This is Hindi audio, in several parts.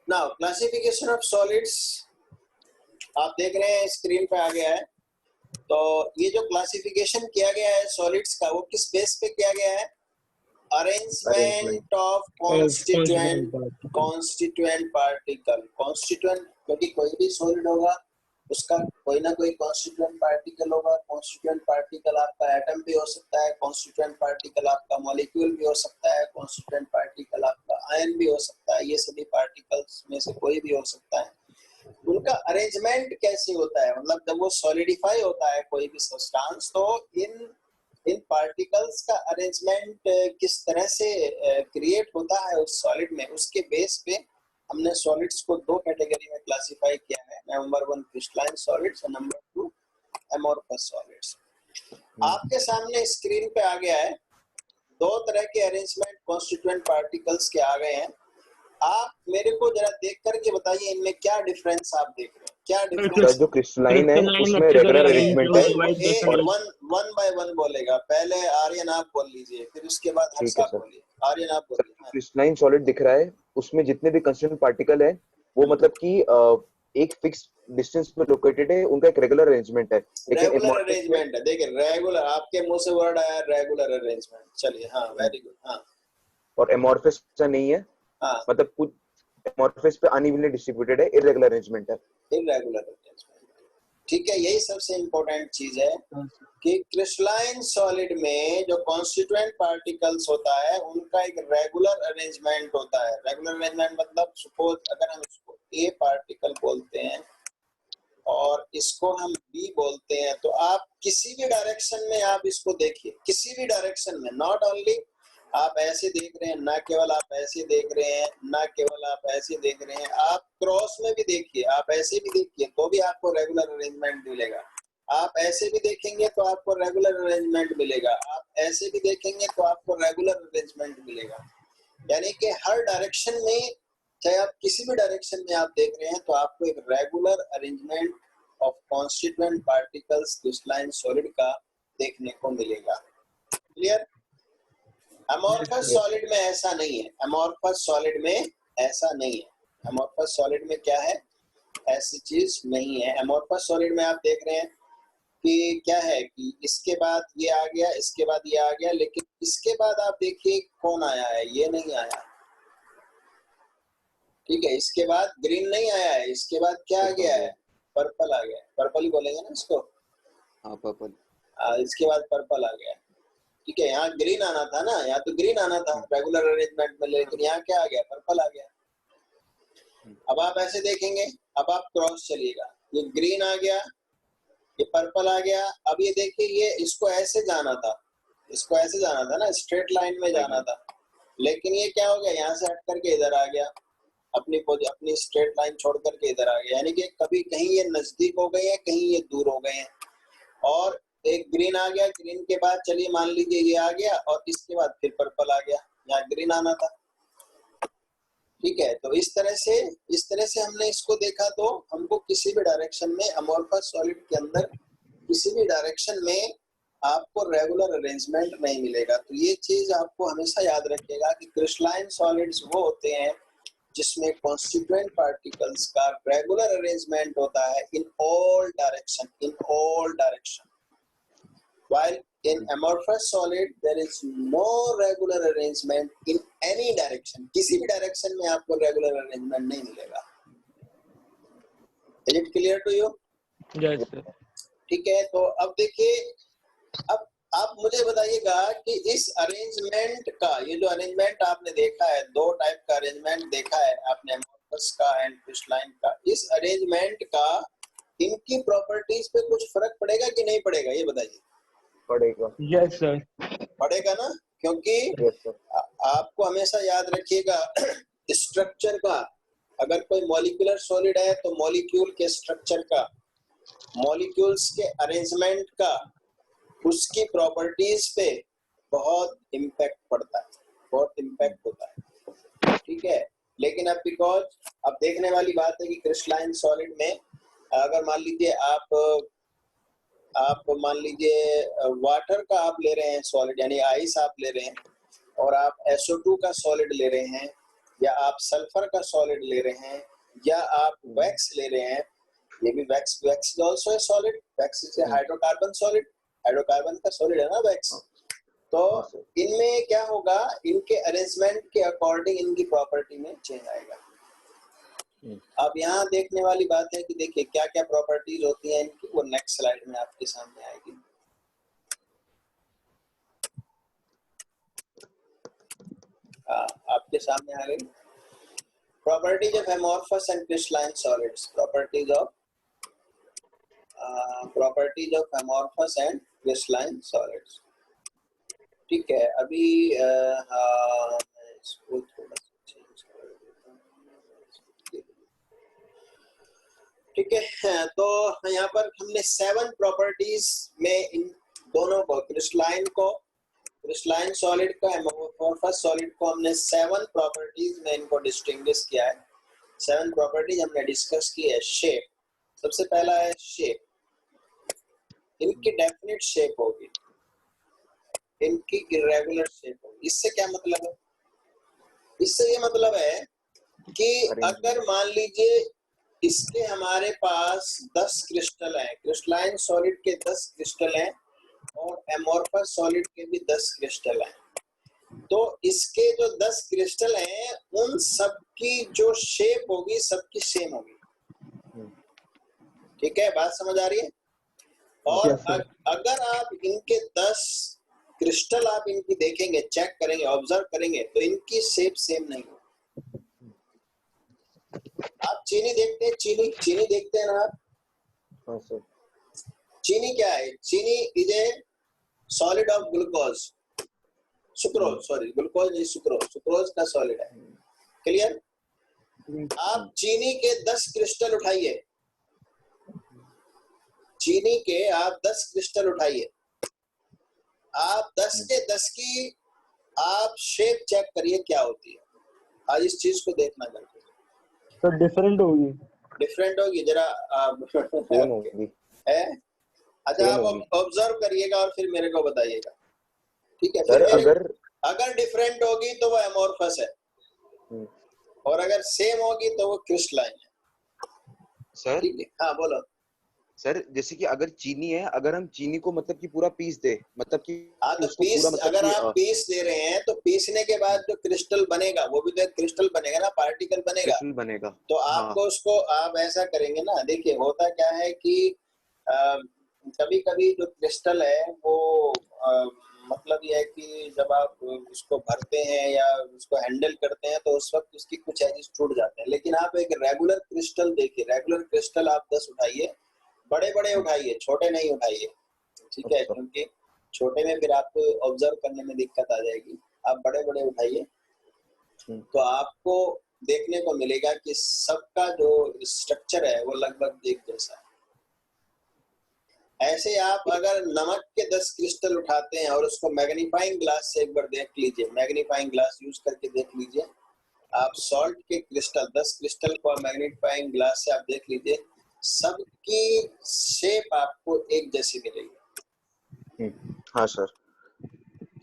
नाउ क्लासिफिकेशन ऑफ सॉलिड्स आप देख रहे हैं स्क्रीन पे आ गया है। तो ये जो क्लासिफिकेशन किया गया है सॉलिड्स का वो किस बेस पे किया गया है? Arrangement of constituent particle. Constituent क्योंकि कोई भी सॉलिड होगा उसका कोई ना कोई कॉन्स्टिट्यूएंट पार्टिकल होगा। कॉन्स्टिट्यूएंट पार्टिकल आपका एटम भी हो सकता है, कॉन्स्टिट्यूएंट पार्टिकल आपका मॉलिक्यूल भी हो सकता है, कॉन्स्टिट्यूएंट पार्टिकल आपका आयन भी हो सकता है। ये सभी पार्टिकल्स में से कोई भी हो सकता है। उनका अरेंजमेंट कैसे होता है, मतलब जब वो सॉलिडिफाई होता है कोई भी सब्सटेंस तो इन पार्टिकल्स का अरेंजमेंट किस तरह से क्रिएट होता है उस सॉलिड में, उसके बेस पे हमने सॉलिड्स को दो कैटेगरी में क्लासिफाई किया है। नंबर 1 क्रिस्टलाइन सॉलिड्स और नंबर 2 एमोर्फस सॉलिड्स। आपके सामने स्क्रीन पे आ गया है दो तरह के अरेंजमेंट कॉन्स्टिट्यूएंट पार्टिकल्स के आ गए हैं। आप मेरे को जरा देख करके बताइए इनमें क्या डिफरेंस आप देख रहे हैं, क्या डिफरेंस? जो क्रिस्टलाइन है उसमें रेगुलर अरेंजमेंट है। और वन बाय वन बोलेगा। पहले आर्यन आप बोल लीजिए, फिर उसके बाद हर्ष आप बोलिए। आर्यन आप बोलिए। क्रिस्टलाइन सॉलिड दिख रहा है, उसमें जितने भी कंस्टिट्यूएंट पार्टिकल है वो मतलब कि एक फिक्स डिस्टेंस पे लोकेटेड है, उनका एक रेगुलर अरेंजमेंट है। रेगुलर अरेंजमेंट है। देखिए रेगुलर, आपके मुंह से वर्ड आया रेगुलर अरेंजमेंट। चलिए हाँ, वेरी गुड। हाँ, और एमोर्फस नहीं है। हाँ, मतलब कुछ एमोर्फस पे अनइवनली डिस्ट्रीब्यूटेड है, इरेगुलर अरेंजमेंट है। इरेगुलर अरेंजमेंट, ठीक है। यही सबसे इम्पोर्टेंट चीज है कि क्रिस्टलाइन सॉलिड में जो कॉन्स्टिट्यूएंट पार्टिकल्स होता है उनका एक रेगुलर अरेंजमेंट होता है। रेगुलर अरेंजमेंट मतलब सपोज अगर हम इसको ए पार्टिकल बोलते हैं और इसको हम बी बोलते हैं तो आप किसी भी डायरेक्शन में आप इसको देखिए, किसी भी डायरेक्शन में, नॉट ओनली आप ऐसे देख रहे हैं, ना केवल आप ऐसे देख रहे हैं, ना केवल आप ऐसे देख रहे हैं, आप क्रॉस में भी देखिए, आप ऐसे भी देखिए तो भी आपको रेगुलर अरेंजमेंट मिलेगा। आप ऐसे भी देखेंगे तो आपको रेगुलर अरेंजमेंट मिलेगा। आप ऐसे भी देखेंगे तो आपको रेगुलर अरेंजमेंट मिलेगा। यानी कि हर डायरेक्शन में, चाहे आप किसी भी डायरेक्शन में आप देख रहे हैं तो आपको एक regular arrangement of constituent particles crystalline solid का देखने को मिलेगा। क्लियर? अमोर्फस सॉलिड में ऐसा नहीं है। अमोर्फस सॉलिड में ऐसा नहीं है। अमोर्फस सॉलिड में क्या है, ऐसी चीज नहीं है। अमोर्फस सॉलिड में आप देख रहे हैं कि क्या है कि इसके बाद ये आ गया, इसके बाद ये आ गया, लेकिन इसके बाद आप देखिए कौन आया है, ये नहीं आया। ठीक है, इसके बाद ग्रीन नहीं आया है, इसके बाद क्या आ गया है, पर्पल आ गया। पर्पल ही बोलेंगे ना इसको। हाँ, पर्पल। इसके बाद पर्पल आ गया। ठीक है, यहाँ ग्रीन आना था ना, यहाँ तो ग्रीन आना था रेगुलर अरेंजमेंट में, लेकिन यहाँ क्या आ गया, पर्पल आ गया। अब आप ऐसे देखेंगे, अब आप क्रॉस चलिएगा, ये ग्रीन आ गया, ये पर्पल आ गया। अब ये देखिए, ये इसको ऐसे जाना था, इसको ऐसे जाना था ना, स्ट्रेट लाइन में जाना था, लेकिन ये क्या हो गया, यहाँ से हट करके इधर आ गया, अपनी स्ट्रेट लाइन छोड़ करके इधर आ गया। यानी कि कभी कहीं ये नजदीक हो गए हैं, कहीं ये दूर हो गए हैं। और एक ग्रीन आ गया, ग्रीन के बाद चलिए मान लीजिए ये आ गया और इसके बाद फिर पर्पल आ गया, यहाँ ग्रीन आना था। ठीक है, तो इस तरह से हमने इसको देखा तो हमको किसी भी डायरेक्शन में अमोर्फस सॉलिड के अंदर किसी भी डायरेक्शन में आपको रेगुलर अरेंजमेंट नहीं मिलेगा। तो ये चीज आपको हमेशा याद रखिएगा कि क्रिस्टलाइन सॉलिड्स वो होते हैं जिसमें कॉन्स्टिट्यूएंट पार्टिकल्स का रेगुलर अरेंजमेंट होता है इन all direction, while in amorphous solid there is no regular arrangement in any direction। किसी भी डायरेक्शन में आपको रेगुलर अरेंजमेंट नहीं मिलेगा। Is it clear to you? Yes sir। ठीक है, तो अब देखिए, अब आप मुझे बताइएगा कि इस अरेंजमेंट का, ये जो अरेंजमेंट आपने देखा है, दो टाइप का अरेंजमेंट देखा है आपने, अमोर्फस का एंड क्रिस्टलाइन का, इस अरेंजमेंट का इनकी प्रॉपर्टीज पे कुछ फर्क पड़ेगा कि नहीं पड़ेगा, ये बताइए। पड़ेगा। यस सर, पड़ेगा ना, क्योंकि आपको हमेशा याद रखिएगा स्ट्रक्चर का, अगर कोई मॉलिक्यूलर सॉलिड है तो मॉलिक्यूल के स्ट्रक्चर का, मॉलिक्यूल्स के अरेंजमेंट का, उसकी प्रॉपर्टीज पे बहुत इम्पैक्ट पड़ता है, बहुत इम्पैक्ट होता है। ठीक है, लेकिन अब बिकॉज अब देखने वाली बात है कि क्रिस्टलाइन सॉलिड में अगर मान लीजिए आप मान लीजिए वाटर का आप ले रहे हैं सॉलिड, यानी आइस आप ले रहे हैं, और आप SO2 का सॉलिड ले रहे हैं, या आप सल्फर का सॉलिड ले रहे हैं, या आप वैक्स ले रहे हैं, ये भी wax is also a solid, wax is a hydrocarbon solid, hydrocarbon का सॉलिड है ना वैक्स। तो इनमें क्या होगा, इनके अरेंजमेंट के अकॉर्डिंग इनकी प्रॉपर्टी में चेंज आएगा। अब यहाँ देखने वाली बात है कि देखिए क्या क्या प्रॉपर्टीज होती हैं इनकी, वो नेक्स्ट स्लाइड में आपके सामने आएगी। आपके सामने आ गई properties of amorphous and crystalline solids, properties of amorphous and crystalline solids. ठीक है, अभी इसको थोड़ा सा चेंज कर देता हूं। ठीक है, तो यहाँ पर हमने 7 प्रॉपर्टीज में इन दोनों को, क्रिस्टलाइन सॉलिड का, एमोर्फस सॉलिड को हमने 7 प्रॉपर्टीज में इनको डिस्टिंग्विश किया है। 7 प्रॉपर्टीज हमने डिस्कस की है। शेप, सबसे पहला है शेप, इनकी डेफिनेट शेप होगी, इनकी इरेगुलर शेप होगी। इससे क्या मतलब है, इससे ये मतलब है कि अगर मान लीजिए इसके हमारे पास 10 क्रिस्टल हैं, क्रिस्टलाइन सॉलिड के 10 क्रिस्टल हैं और एमोर्फस सॉलिड के भी 10 क्रिस्टल हैं, तो इसके जो 10 क्रिस्टल हैं उन सब की जो शेप होगी सबकी सेम होगी। ठीक है, बात समझ आ रही है? और अगर आप इनके 10 क्रिस्टल आप इनकी देखेंगे, चेक करेंगे, ऑब्जर्व करेंगे, तो इनकी शेप सेम नहीं होगी। आप चीनी देखते हैं, चीनी देखते हैं ना आप? हाँ सर। चीनी क्या है? चीनी is a solid of glucose, sucrose, sorry glucose नहीं, सुक्रोज का सॉलिड है। क्लियर? आप चीनी के 10 क्रिस्टल उठाइए, चीनी के आप 10 क्रिस्टल उठाइए, आप 10 के 10 की आप शेप चेक करिए क्या होती है। आज इस चीज को देखना करके तो डिफरेंट होगी जरा है। अच्छा, आप होगी। ऑब्जर्व करिएगा और फिर मेरे को बताइएगा। ठीक है, सर फिर अगर डिफरेंट होगी तो वो एमोर्फस है, और अगर सेम होगी तो वो क्रिस्टलाइन है। सर ठीक है, हाँ बोलो सर। जैसे कि अगर चीनी है, अगर हम चीनी को मतलब कि पूरा पीस दे, मतलब कि हाँ, तो उसको पीस पूरा मतलब अगर कि आप पीस दे रहे हैं तो पीसने के बाद जो क्रिस्टल बनेगा वो भी तो एक क्रिस्टल बनेगा ना, पार्टिकल बनेगा। तो आपको उसको आप ऐसा करेंगे ना, देखिए होता क्या है कि कभी कभी जो क्रिस्टल है वो मतलब ये है कि जब आप उसको भरते हैं या उसको हैंडल करते हैं तो उस वक्त उसकी कुछ एजेस टूट जाते हैं। लेकिन आप एक रेगुलर क्रिस्टल देखिए, रेगुलर क्रिस्टल आप 10 उठाइए, बड़े बड़े उठाइए, छोटे नहीं उठाइए। ठीक है, क्योंकि छोटे में फिर आपको ऑब्जर्व करने में दिक्कत आ जाएगी। आप बड़े बड़े उठाइए तो आपको देखने को मिलेगा कि सबका जो स्ट्रक्चर है वो लगभग एक जैसा है। ऐसे आप अगर नमक के 10 क्रिस्टल उठाते हैं और उसको मैग्नीफाइंग ग्लास से एक बार देख लीजिए, मैग्नीफाइंग ग्लास यूज करके देख लीजिए, आप सॉल्ट के क्रिस्टल 10 क्रिस्टल को मैग्नीफाइंग ग्लास से आप देख लीजिए, सबकी शेप आपको एक जैसी मिलेगी। हाँ सर।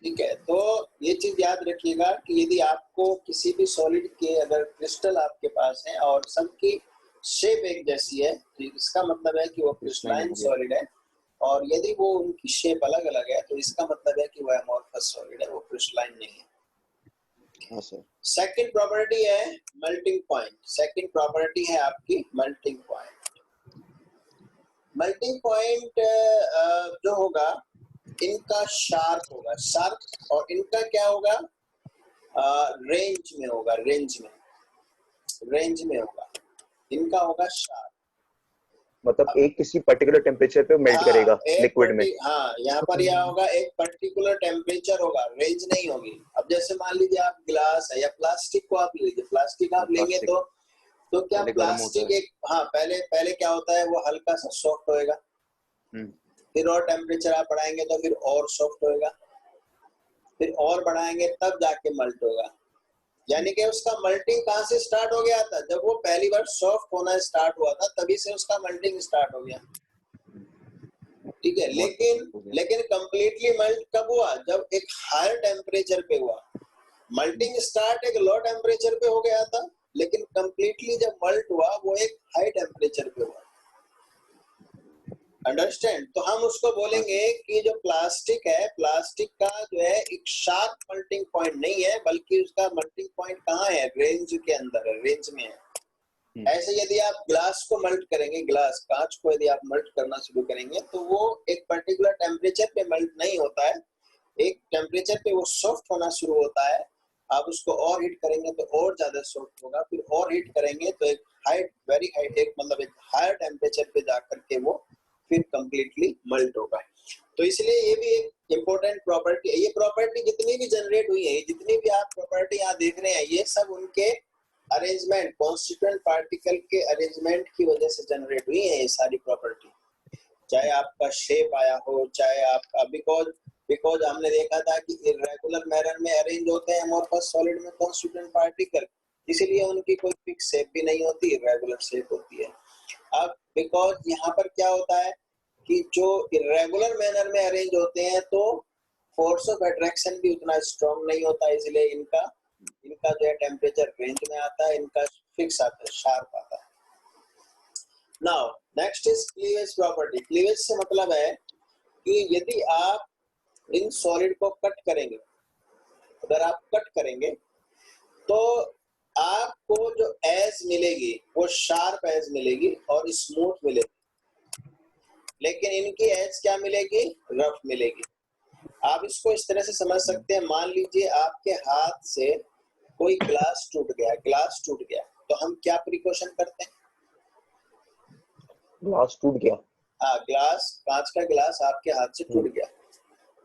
ठीक है, तो ये चीज याद रखिएगा कि यदि आपको किसी भी सॉलिड के अगर क्रिस्टल आपके पास है और सबकी शेप एक जैसी है तो इसका मतलब है कि वो क्रिस्टलाइन सॉलिड है, और यदि वो उनकी शेप अलग अलग है तो इसका मतलब है कि वो एमोर्फस सॉलिड है, वो क्रिस्टलाइन नहीं है। हाँ सर। सेकंड प्रॉपर्टी है मेल्टिंग पॉइंट। सेकंड प्रॉपर्टी है आपकी मेल्टिंग पॉइंट। मेल्टिंग पॉइंट जो होगा इनका शार्प होगा, शार्प, और इनका क्या होगा, रेंज में होगा, रेंज में होगा, इनका होगा शार्प। मतलब एक किसी पर्टिकुलर टेम्परेचर पे मेल्ट करेगा लिक्विड में। हाँ, यहाँ पर यह होगा एक पर्टिकुलर टेम्परेचर होगा, रेंज नहीं होगी। अब जैसे मान लीजिए आप ग्लास है या प्लास्टिक को आप लीजिए, प्लास्टिक आप लेंगे तो क्या प्लास्टिक एक, हाँ पहले क्या होता है, वो हल्का सा सॉफ्ट होएगा, फिर और टेम्परेचर आप बढ़ाएंगे तो फिर और सॉफ्ट होएगा, फिर और बढ़ाएंगे तब जाके मल्ट होगा। यानी कि उसका मल्टिंग कहाँ से स्टार्ट हो गया था, जब वो पहली बार सॉफ्ट होना स्टार्ट हुआ था तभी से उसका मल्टिंग स्टार्ट हो गया। ठीक है, लेकिन कंप्लीटली मल्ट कब हुआ, जब एक हायर टेम्परेचर पे हुआ। मल्टिंग स्टार्ट एक लो टेम्परेचर पे हो गया था, लेकिन कंप्लीटली जब मल्ट हुआ वो एक हाई टेम्परेचर पे हुआ। अंडरस्टैंड? तो हम उसको बोलेंगे कि जो प्लास्टिक है, प्लास्टिक का जो है एक शार्प मल्टिंग पॉइंट नहीं है, बल्कि उसका मल्टिंग पॉइंट कहाँ है? रेंज के अंदर है, रेंज में है। ऐसे यदि आप ग्लास को मल्ट करेंगे, ग्लास कांच को यदि आप मल्ट करना शुरू करेंगे तो वो एक पर्टिकुलर टेम्परेचर पे मल्ट नहीं होता है, एक टेम्परेचर पे वो सॉफ्ट होना शुरू होता है। आप उसको और हीट करेंगे तो और ज्यादा सॉफ्ट होगा, फिर और हीट करेंगे तो एक हाई, वेरी हाई, एक मतलब एक हायर टेम्परेचर पे जाकर के वो फिर कंप्लीटली मल्ट होगा। तो इसलिए ये भी एक इम्पोर्टेंट प्रॉपर्टी है। ये प्रॉपर्टी जितनी भी जनरेट हुई है, जितनी भी आप प्रॉपर्टी यहाँ देख रहे हैं, ये सब उनके अरेंजमेंट, कॉन्स्टिट्यूएंट पार्टिकल के अरेंजमेंट की वजह से जनरेट हुई है ये सारी प्रॉपर्टी। चाहे आपका शेप आया हो, चाहे आपका बिकॉज हमने देखा था कि इरेगुलर मैनर में अरेंज होते हैं अमोर्फस सॉलिड में कॉन्स्टिट्यूएंट पार्टिकल, इसीलिए उनकी कोई फिक्स शेप भी नहीं होती, इरेगुलर शेप होती है। अब बिकॉज यहाँ पर क्या होता है कि जो इरेगुलर मैनर में अरेंज होते हैं तो फोर्स ऑफ अट्रैक्शन भी उतना स्ट्रॉन्ग नहीं होता, इसलिए इनका जो है टेम्परेचर रेंज में आता है, इनका फिक्स आता है, शार्प आता है। Now next is cleavage property. Cleavage से मतलब है कि यदि आप इन सॉलिड को कट करेंगे, अगर आप कट करेंगे तो आपको जो एज मिलेगी वो शार्प एज मिलेगी और स्मूथ मिलेगी, लेकिन इनकी एज क्या मिलेगी? रफ मिलेगी। आप इसको इस तरह से समझ सकते हैं, मान लीजिए आपके हाथ से कोई ग्लास टूट गया, तो हम क्या प्रिकॉशन करते हैं? ग्लास टूट गया, हाँ, ग्लास, कांच का ग्लास आपके हाथ से टूट गया,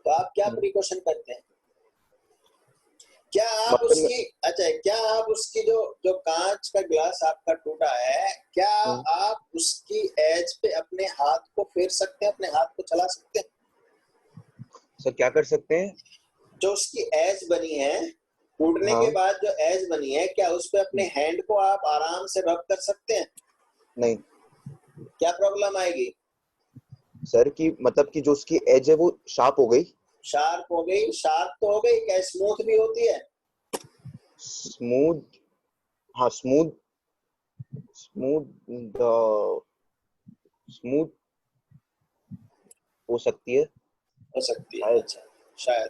तो आप क्या प्रिकॉशन करते हैं? क्या आप उसकी जो कांच का ग्लास आपका टूटा है, क्या आप उसकी एज पे अपने हाथ को फेर सकते हैं, अपने हाथ को चला सकते हैं? सर क्या कर सकते हैं? जो उसकी एज बनी है, टूटने के बाद जो एज बनी है, क्या उस पे अपने हैंड को आप आराम से रब कर सकते हैं? नहीं। क्या प्रॉब्लम आएगी सर कि मतलब कि जो उसकी एज है वो शार्प हो गई। शार्प हो गई, शार्प तो हो गई, क्या स्मूथ भी होती है? स्मूथ, हाँ स्मूथ, स्मूथ हो सकती है। अच्छा, शायद।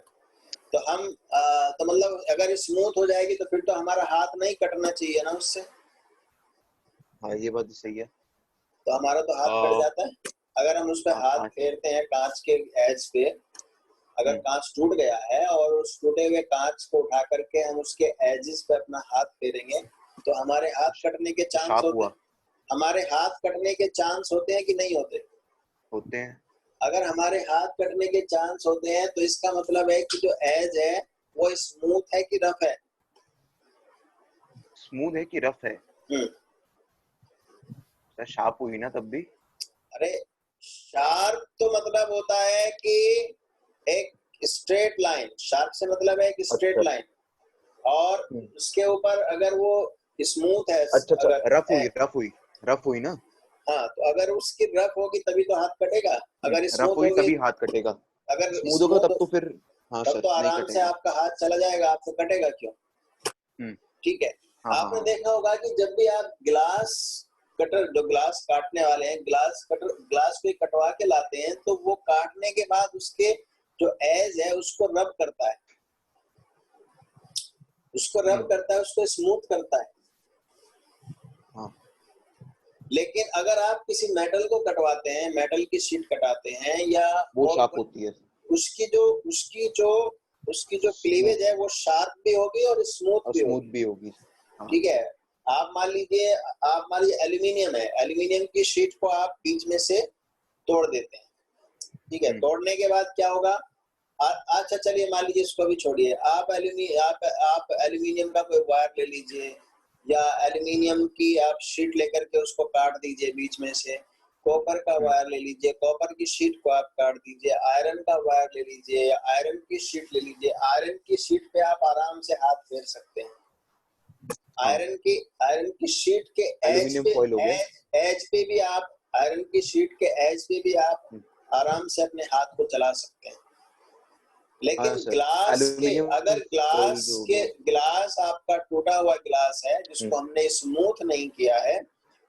तो हम तो मतलब अगर स्मूथ हो जाएगी तो फिर तो हमारा हाथ नहीं कटना चाहिए ना उससे। हाँ ये बात सही है। तो हमारा तो हाथ कट जाता है अगर हम उस पे हाथ फेरते हैं कांच के एज पे। अगर कांच टूट गया है और उस टूटे हुए कांच को उठा करके हम उसके एजेस पे अपना हाथ फेरेंगे तो हमारे हाथ कटने के चांस होते हैं। हमारे हाथ कटने के चांस होते हैं कि नहीं होते? होते हैं। अगर हमारे हाथ कटने के चांस होते हैं तो इसका मतलब है कि जो एज है वो स्मूथ है कि रफ है? स्मूथ है कि रफ है? सर शार्प हुई ना तब भी। अरे शार्प तो मतलब होता है कि एक स्ट्रेट लाइन, शार्प से मतलब है एक स्ट्रेट लाइन, और उसके ऊपर अगर वो स्मूथ है, अच्छा रफ हुई ना। हाँ, तो अगर उसकी रफ होगी तभी तो हाथ कटेगा। अगर रफ स्मूथ होगी होगी तभी हाथ कटेगा। अगर स्मूथ होगा तब तो फिर हाँ तब सर तो नहीं आराम से कटेगा। आपका हाथ चला जाएगा, आपको कटेगा क्यों? ठीक है। आपने देखा होगा कि जब भी आप ग्लास कटर, जो ग्लास काटने वाले हैं, ग्लास को कटवा के लाते हैं तो वो काटने के बाद उसके जो एज है उसको रब करता है, उसको स्मूथ करता है। लेकिन अगर आप किसी मेटल को कटवाते हैं, मेटल की शीट कटाते हैं या वो शार्प होती है, उसकी जो क्लीवेज है वो शार्प भी होगी और स्मूथ भी होगी। ठीक है। आप मान लीजिए एल्यूमिनियम है, एल्यूमिनियम की शीट को आप बीच में से तोड़ देते हैं। ठीक है। तोड़ने के बाद क्या होगा? अच्छा चलिए मान लीजिए इसको भी छोड़िए, आप एल्यूमिनियम का कोई वायर ले लीजिए या एल्यूमिनियम की आप शीट लेकर के उसको काट दीजिए बीच में से। कॉपर का वायर ले लीजिए, कॉपर की शीट को आप काट दीजिए। आयरन का वायर ले लीजिए, आयरन की शीट ले लीजिए। आयरन की शीट पे आप आराम से हाथ फेर सकते हैं। आयरन की शीट के एज पे भी आप आयरन की शीट के एज पे भी आप आराम से अपने हाथ को चला सकते हैं। लेकिन हाँ सर, ग्लास के, एल्यूमिनियम अगर फॉइल जो हो गया। ग्लास आपका टूटा हुआ ग्लास है जिसको हमने स्मूथ नहीं किया है,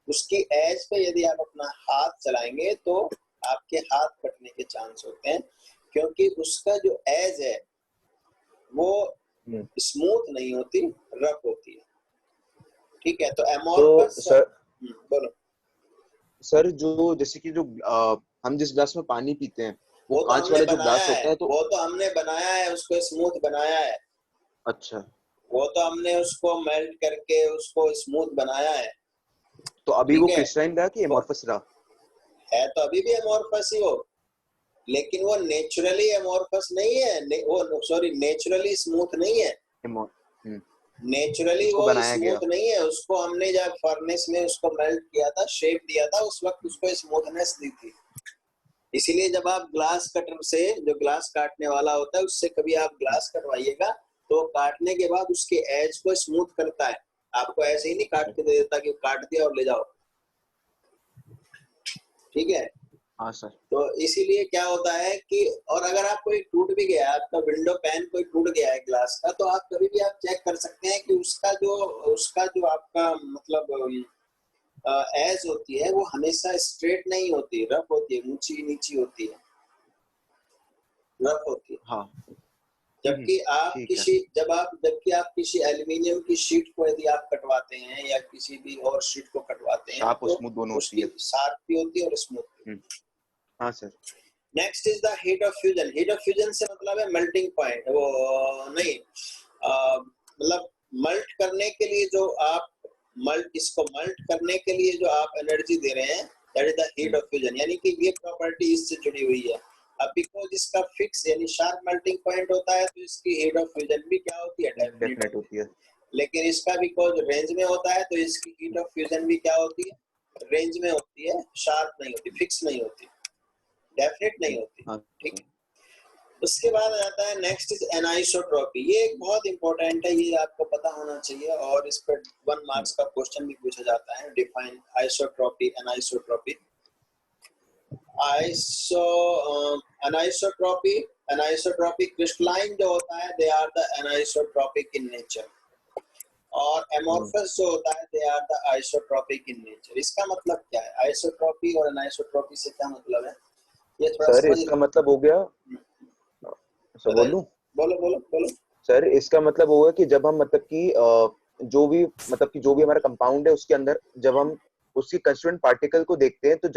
उसकी एज पे यदि आप अपना हाथ चलाएंगे तो आपके हाथ कटने के चांस होते हैं, क्योंकि उसका जो एज है वो स्मूथ नहीं होती, रफ होती है। ठीक है, तो तो एमोर्फस सर बोलो। सर जो जैसे कि जो हम जिस ग्लास में पानी पीते हैं वो वो तो कांच हमने वाला जो बनाया ग्लास है, होता है, तो वो तो हमने बनाया है, उसको स्मूथ बनाया है। अच्छा, वो तो हमने उसको मेल्ट करके उसको स्मूथ बनाया है। तो अभी वो ठीक है, क्रिस्टलाइन रहा कि एमोर्फस रहा? है तो अभी भी एमोर्फस ही हो, लेकिन वो नेचुरली एमोर्फस नहीं है, वो सॉरी नेचुरली स्मूथ नहीं है। एमो हम्म, नेचुरली उसको वो बनाया गया। स्मूथ नहीं है, उसको हमने जब फर्नेस में उसको मेल्ट किया था, शेप दिया था, उस वक्त उसको स्मूथनेस दी थी। इसीलिए जब आप ग्लास कटर से, जो ग्लास काटने वाला होता है, उससे कभी आप ग्लास कटवाइएगा तो काटने के बाद उसके एज को स्मूथ करता है, आपको ऐसे ही नहीं काट के दे देता कि काट दिया और ले जाओ। ठीक है, हाँ सर। तो इसीलिए क्या होता है कि, और अगर आप कोई टूट भी गया, आपका विंडो पैन कोई टूट गया है ग्लास का, तो आप कभी भी आप चेक कर सकते हैं कि उसका जो आपका मतलब एज होती है वो हमेशा स्ट्रेट नहीं होती, रफ होती है, ऊंची नीची होती है, रफ होती है। हाँ जबकि ठीक है। जबकि आप किसी एल्युमिनियम की शीट को यदि आप कटवाते हैं या किसी भी और शीट को कटवाते हैं, शार्प और तो स्मूथ दोनों होती उसकी है। शार्प भी होती है और स्मूथ भी। हाँ sir. Next is the heat of fusion. Heat of fusion से मतलब है मेल्टिंग पॉइंट, वो नहीं, मतलब मल्ट करने के लिए जो आप इसको मल्ट करने के लिए जो आप एनर्जी दे रहे हैं, that is the heat of fusion, यानी कि ये प्रॉपर्टी इससे जुड़ी हुई है। अब बिकॉज इसका फिक्स यानी शार्प मेल्टिंग पॉइंट होता है, तो इसकी हीट ऑफ फ्यूजन भी क्या होती है, डेफिनेट डेफिनेट होती होती है। है। लेकिन इसका बिकॉज रेंज में होता है, तो इसकी हीट ऑफ फ्यूजन भी क्या होती है, रेंज में होती है, शार्प नहीं होती, फिक्स नहीं होती, डेफिनेट नहीं होती। हाँ ठीक सर। है, उसके बाद आ जाता है नेक्स्ट इज एनाइसोट्रॉपी। ये एक बहुत इंपॉर्टेंट है, ये आपको पता होना चाहिए, और इस पर 1 मार्क्स का क्वेश्चन भी पूछा जाता है। Define isotropy, anisotropy. Iso anisotropy, anisotropy crystalline जो होता है, they are the anisotropic in nature, और एमोर्फस जो होता है, they are the isotropic in nature. इसका मतलब क्या है, आइसोट्रॉपी और एनाइसोट्रॉपी से क्या मतलब है, ये थोड़ा सर समझ। इसका मतलब हो गया, सर बताइए, बोलूं? बोलो बोलो बोलो। सर इसका मतलब होगा कि जब हम मतलब कि जो भी हमारा कंपाउंड है उसके अंदर जब हम उसकी कंस्टिट्यूएंट पार्टिकल को देखते हैं, तो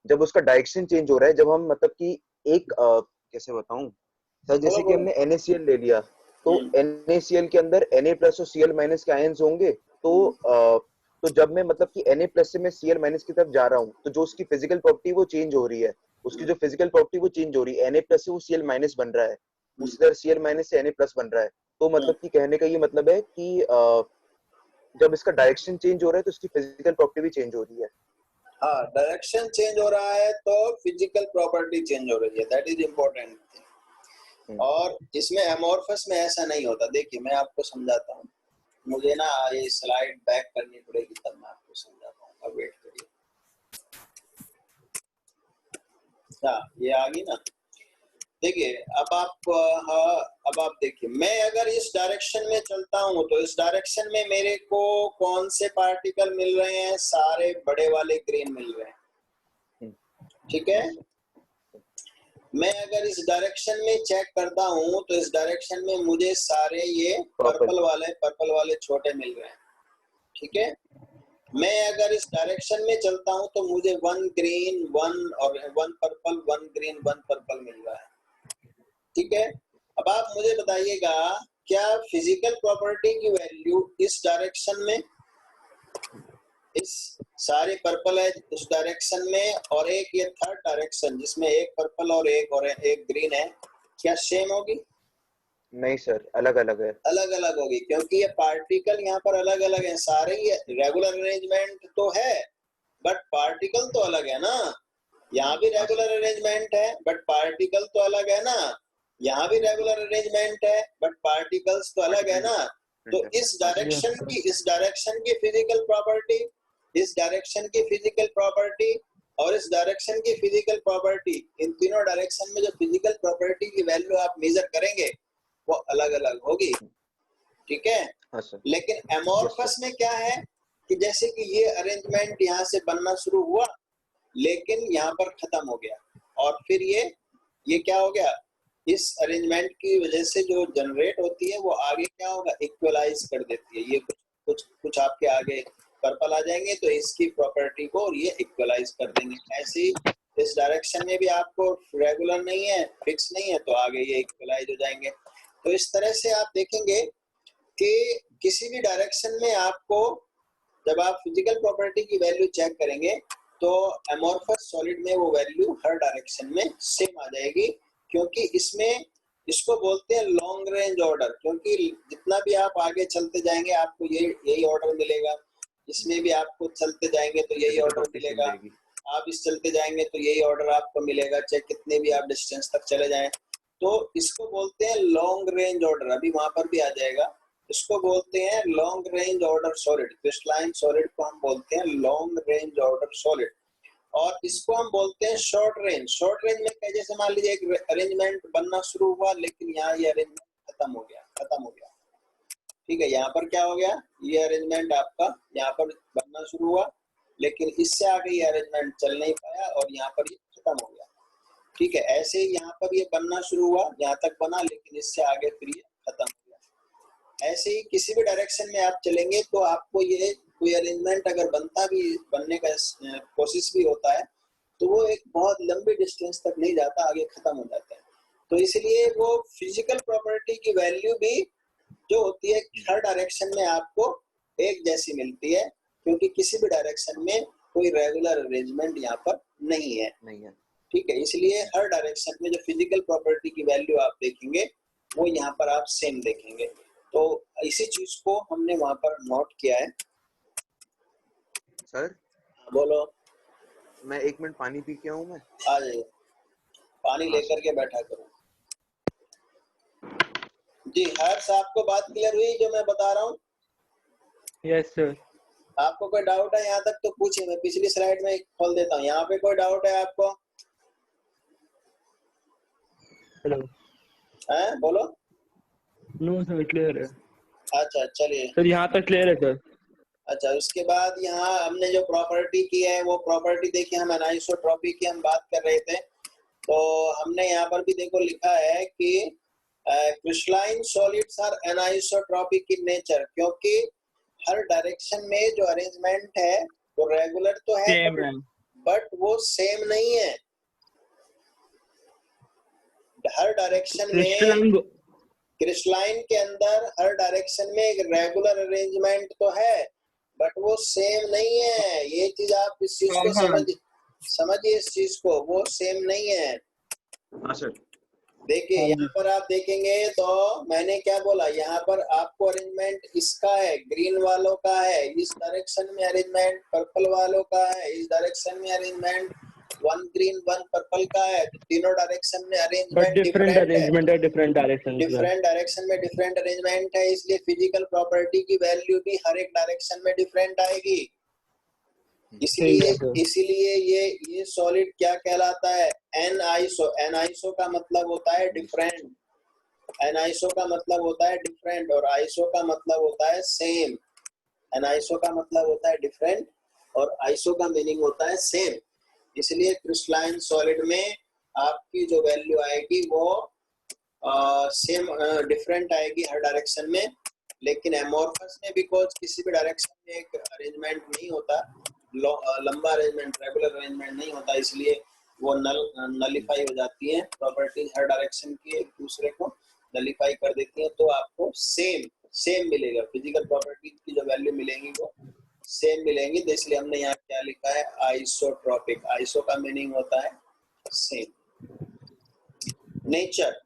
जब उसका डायरेक्शन चेंज हो रहा है, जब हम मतलब कि कैसे बताऊं सर, बोलो जैसे कि बोलो। हमने NaCl ले लिया, तो NaCl के अंदर Na प्लस और Cl माइनस के आयंस होंगे, तो जब मैं मतलब कि Na प्लस से मैं Cl माइनस की तरफ जा रहा हूँ, तो जो उसकी फिजिकल प्रॉपर्टी वो चेंज हो रही है, उसकी जो फिजिकल प्रॉपर्टी वो चेंज हो रही है, Na प्लस से वो Cl माइनस बन रहा है, उसी तरह Cl माइनस से Na प्लस बन रहा है। तो मतलब कि कहने का ये मतलब है कि जब इसका डायरेक्शन चेंज हो रहा है तो इसकी फिजिकल प्रॉपर्टी भी चेंज हो रही है। हाँ, डायरेक्शन चेंज हो रहा है तो फिजिकल प्रॉपर्टी चेंज हो रही है, दैट इज इम्पोर्टेंट। और इसमें एमोर्फस में ऐसा नहीं होता। देखिए मैं आपको समझाता हूँ, मुझे ना ये स्लाइड बैक करनी पड़ेगी, तब मैं आपको समझाता हूँ, अब वेट करिए। हाँ, ये आ गई ना। देखिए अब आप देखिए, मैं अगर इस डायरेक्शन में चलता हूँ तो इस डायरेक्शन में मेरे को कौन से पार्टिकल मिल रहे हैं, सारे बड़े वाले ग्रीन मिल रहे हैं। ठीक है, मैं अगर इस डायरेक्शन में चेक करता हूँ तो इस डायरेक्शन में मुझे सारे ये पर्पल वाले छोटे मिल रहे हैं। ठीक है, मैं अगर इस डायरेक्शन में चलता हूँ तो मुझे 1 ग्रीन 1 और 1 पर्पल, 1 ग्रीन 1 पर्पल मिल रहा है। ठीक है, अब आप मुझे बताइएगा, क्या फिजिकल प्रॉपर्टी की वैल्यू इस डायरेक्शन में, इस सारे पर्पल है उस डायरेक्शन में, और एक ये थर्ड डायरेक्शन जिसमें एक पर्पल और एक ग्रीन है, क्या सेम होगी? नहीं सर, अलग अलग है। अलग अलग होगी, क्योंकि ये पार्टिकल यहाँ पर अलग अलग है। सारे ही रेगुलर अरेंजमेंट तो है, बट पार्टिकल तो अलग है ना। यहाँ भी रेगुलर अरेंजमेंट है, बट पार्टिकल तो अलग है ना। यहाँ भी रेगुलर अरेंजमेंट है, बट पार्टिकल्स तो अलग है ना। तो इस डायरेक्शन की फिजिकल प्रॉपर्टी, इस डायरेक्शन की फिजिकल प्रॉपर्टी और इस डायरेक्शन की फिजिकल प्रॉपर्टी, इन तीनों डायरेक्शन में जो फिजिकल प्रॉपर्टी की वैल्यू आप मेजर करेंगे वो अलग अलग होगी, ठीक है। हाँ सर। लेकिन एमोर्फस में क्या है कि जैसे कि ये अरेंजमेंट यहाँ से बनना शुरू हुआ लेकिन यहाँ पर खत्म हो गया, और फिर ये क्या हो गया, इस अरेंजमेंट की वजह से जो जनरेट होती है वो आगे क्या होगा, इक्वलाइज कर देती है। ये कुछ आपके आगे पर्पल आ जाएंगे तो इसकी प्रॉपर्टी को और ये इक्वलाइज कर देंगे। ऐसे ही इस डायरेक्शन में भी आपको रेगुलर नहीं है, फिक्स नहीं है, तो आगे ये इक्वलाइज हो जाएंगे। तो इस तरह से आप देखेंगे कि किसी भी डायरेक्शन में आपको जब आप फिजिकल प्रॉपर्टी की वैल्यू चेक करेंगे तो एमोर्फस सॉलिड में वो वैल्यू हर डायरेक्शन में सेम आ जाएगी, क्योंकि इसमें इसको बोलते हैं लॉन्ग रेंज ऑर्डर, क्योंकि जितना भी आप आगे चलते जाएंगे आपको यही ऑर्डर मिलेगा, इसमें भी आपको चलते जाएंगे तो यही ऑर्डर मिलेगा, आप इस चलते जाएंगे तो यही ऑर्डर आपको मिलेगा, चाहे कितने भी आप डिस्टेंस तक चले जाएं। तो इसको बोलते हैं लॉन्ग रेंज ऑर्डर, अभी वहां पर भी आ जाएगा। इसको बोलते हैं long range order solid, crystalline solid को हम बोलते हैं लॉन्ग रेंज ऑर्डर सॉलिड। और इसको हम बोलते हैं शॉर्ट रेंज। शॉर्ट रेंज में जैसे मान लीजिए एक अरेंजमेंट बनना शुरू हुआ लेकिन यहाँ ये अरेंजमेंट खत्म हो गया, ठीक है। यहाँ पर क्या हो गया, ये अरेंजमेंट आपका यहाँ पर बनना शुरू हुआ लेकिन इससे आगे ये अरेंजमेंट चल नहीं पाया और यहाँ पर ये खत्म हो गया, ठीक है। ऐसे ही यहाँ पर ये बनना शुरू हुआ, यहाँ तक बना लेकिन इससे आगे फिर ये खत्म हो गया। ऐसे ही किसी भी डायरेक्शन में आप चलेंगे तो आपको ये कोई अरेंजमेंट अगर बनने का कोशिश भी होता है तो वो एक बहुत लंबी डिस्टेंस तक नहीं जाता, आगे खत्म हो जाता है। तो इसलिए वो फिजिकल प्रॉपर्टी की वैल्यू भी जो होती है हर डायरेक्शन में आपको एक जैसी मिलती है, क्योंकि किसी भी डायरेक्शन में कोई रेगुलर अरेंजमेंट यहाँ पर नहीं है, ठीक है। इसलिए हर डायरेक्शन में जो फिजिकल प्रॉपर्टी की वैल्यू आप देखेंगे वो यहाँ पर आप सेम देखेंगे। तो इसी चीज को हमने वहां पर नोट किया है। सर बोलो। मैं 1 मिनट पानी पी के आऊं, मैं आ जाइए, पानी लेकर के बैठा करो। जी हर्ष, आपको बात क्लियर हुई जो मैं बता रहा हूँ? Yes sir. आपको कोई डाउट है यहाँ तक तो पूछिए, मैं पिछली स्लाइड में खोल देता हूँ। यहाँ पे कोई डाउट है आपको? हेलो। हैं, बोलो। नो सर, क्लियर है। अच्छा चलिए सर यहाँ तक क्लियर है सर। अच्छा, उसके बाद यहाँ हमने जो प्रॉपर्टी की है वो प्रॉपर्टी देखिए, हम एनाइसोट्रॉपी की हम बात कर रहे थे, तो हमने यहाँ पर भी देखो लिखा है कि crystalline solids are anisotropic in nature, क्योंकि हर डायरेक्शन में जो अरेंजमेंट है वो रेगुलर तो है बट वो सेम नहीं है। हर डायरेक्शन में क्रिस्टलाइन के अंदर हर डायरेक्शन में एक रेगुलर अरेंजमेंट तो है बट वो सेम नहीं है। ये चीज आप इस चीज को समझिए, इस चीज को, वो सेम नहीं है। हाँ सर। देखिए यहाँ पर आप देखेंगे तो मैंने क्या बोला, यहाँ पर आपको अरेंजमेंट इसका है, ग्रीन वालों का है, इस डायरेक्शन में अरेंजमेंट पर्पल वालों का है, इस डायरेक्शन में अरेंजमेंट 1 ग्रीन 1 पर्पल का है। तीनों डायरेक्शन में अरेंजमेंट डिफरेंट है, डिफरेंट डायरेक्शन में डिफरेंट अरेंजमेंट है, इसलिए फिजिकल प्रॉपर्टी की वैल्यू भी हर एक डायरेक्शन में डिफरेंट आएगी। इसीलिए ये सॉलिड क्या कहलाता है, एनआईसो। एनआईसो का मतलब होता है डिफरेंट, एनआईसो का मतलब होता है डिफरेंट और आईसो का मतलब होता है सेम। एनआईसो का मतलब होता है डिफरेंट और आईसो का मीनिंग होता है सेम। इसलिए क्रिस्टलाइन सॉलिड में आपकी जो वैल्यू आएगी वो सेम डिफरेंट आएगी हर डायरेक्शन में, लेकिन एमोर्फस में बिकॉज किसी भी डायरेक्शन में एक अरेंजमेंट नहीं होता, लंबा अरेंजमेंट, रेगुलर अरेंजमेंट नहीं होता, इसलिए वो नलिफाई हो जाती है। प्रॉपर्टीज हर डायरेक्शन की एक दूसरे को नलिफाई कर देती है, तो आपको सेम मिलेगा, फिजिकल प्रॉपर्टी की जो वैल्यू मिलेंगी वो सेम मिलेंगी। तो इसलिए हमने यहाँ क्या लिखा है, आइसोट्रॉपिक। आइसो का मीनिंग होता है सेम। नेचर,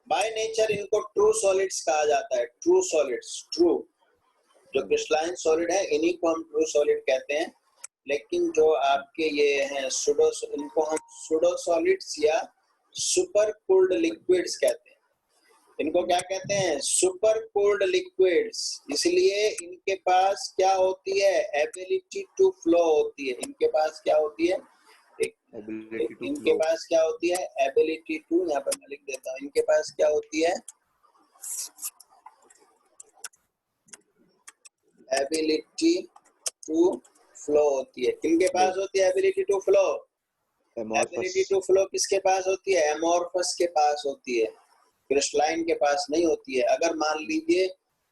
बाय नेचर इनको ट्रू सॉलिड्स कहा जाता है। ट्रू सॉलिड्स, ट्रू जो क्रिस्टलाइन सॉलिड है इन्हीं को हम ट्रू सॉलिड कहते हैं, लेकिन जो आपके ये हैं सुडो, इनको हम सुडो सॉलिड्स या सुपर कूल्ड लिक्विड्स कहते हैं। इनको क्या कहते हैं, सुपर कूल्ड लिक्विड्स। इसलिए इनके पास क्या होती है, एबिलिटी टू फ्लो होती है। इनके पास क्या होती है, एबिलिटी टू इनके फ्लो। पास क्या होती है, एबिलिटी टू, यहाँ पर मैं लिख देता हूँ, इनके पास क्या होती है, एबिलिटी टू फ्लो होती है। किनके पास होती है ability to flow? Ability amorphous. To flow किसके पास होती है? एमॉर्फस के पास होती है, क्रिस्टलाइन के पास नहीं होती है। अगर मान लीजिए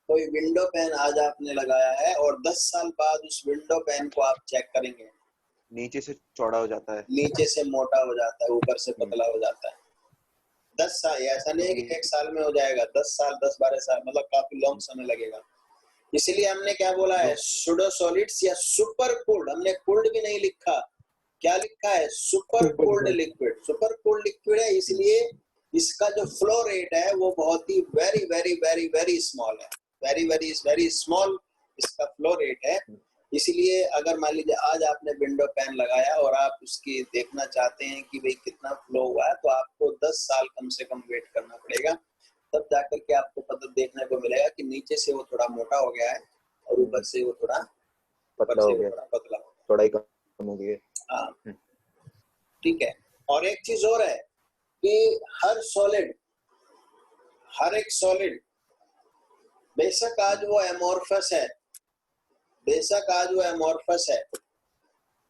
कोई विंडो पेन आज आपने लगाया है और 10 साल बाद उस विंडो पेन को आप चेक करेंगे, नीचे से चौड़ा हो जाता है, नीचे से मोटा हो जाता है, ऊपर से पतला हो जाता है। 10 साल, ऐसा नहीं है कि क्योंकि 1 साल में हो जाएगा, 10 साल 10-12 साल, मतलब काफी लॉन्ग समय लगेगा। इसलिए हमने क्या बोला है, जो सुडो सॉलिड्स या सुपर कूल्ड, हमने कूल्ड भी नहीं लिखा, क्या लिखा है, super cooled liquid. Super cooled liquid है, इसलिए इसका जो फ्लो रेट है वो बहुत ही very very very very small है, वेरी वेरी वेरी स्मॉल इसका फ्लो रेट है। इसलिए अगर मान लीजिए आज आपने विंडो पैन लगाया और आप उसकी देखना चाहते हैं कि भाई कितना फ्लो हुआ है, तो आपको 10 साल कम से कम वेट करना पड़ेगा, तब जाकर के आपको पता देखने को मिलेगा कि नीचे से वो थोड़ा मोटा हो गया है और ऊपर से वो थोड़ा पतला हो गया, पतला हो गया। चौड़ाई कम हो गई है। हाँ, ठीक है। और एक चीज और है कि हर सॉलिड, हर एक सॉलिड, बेशक आज वो एमॉर्फस है, बेशक आज वो एमॉर्फस है,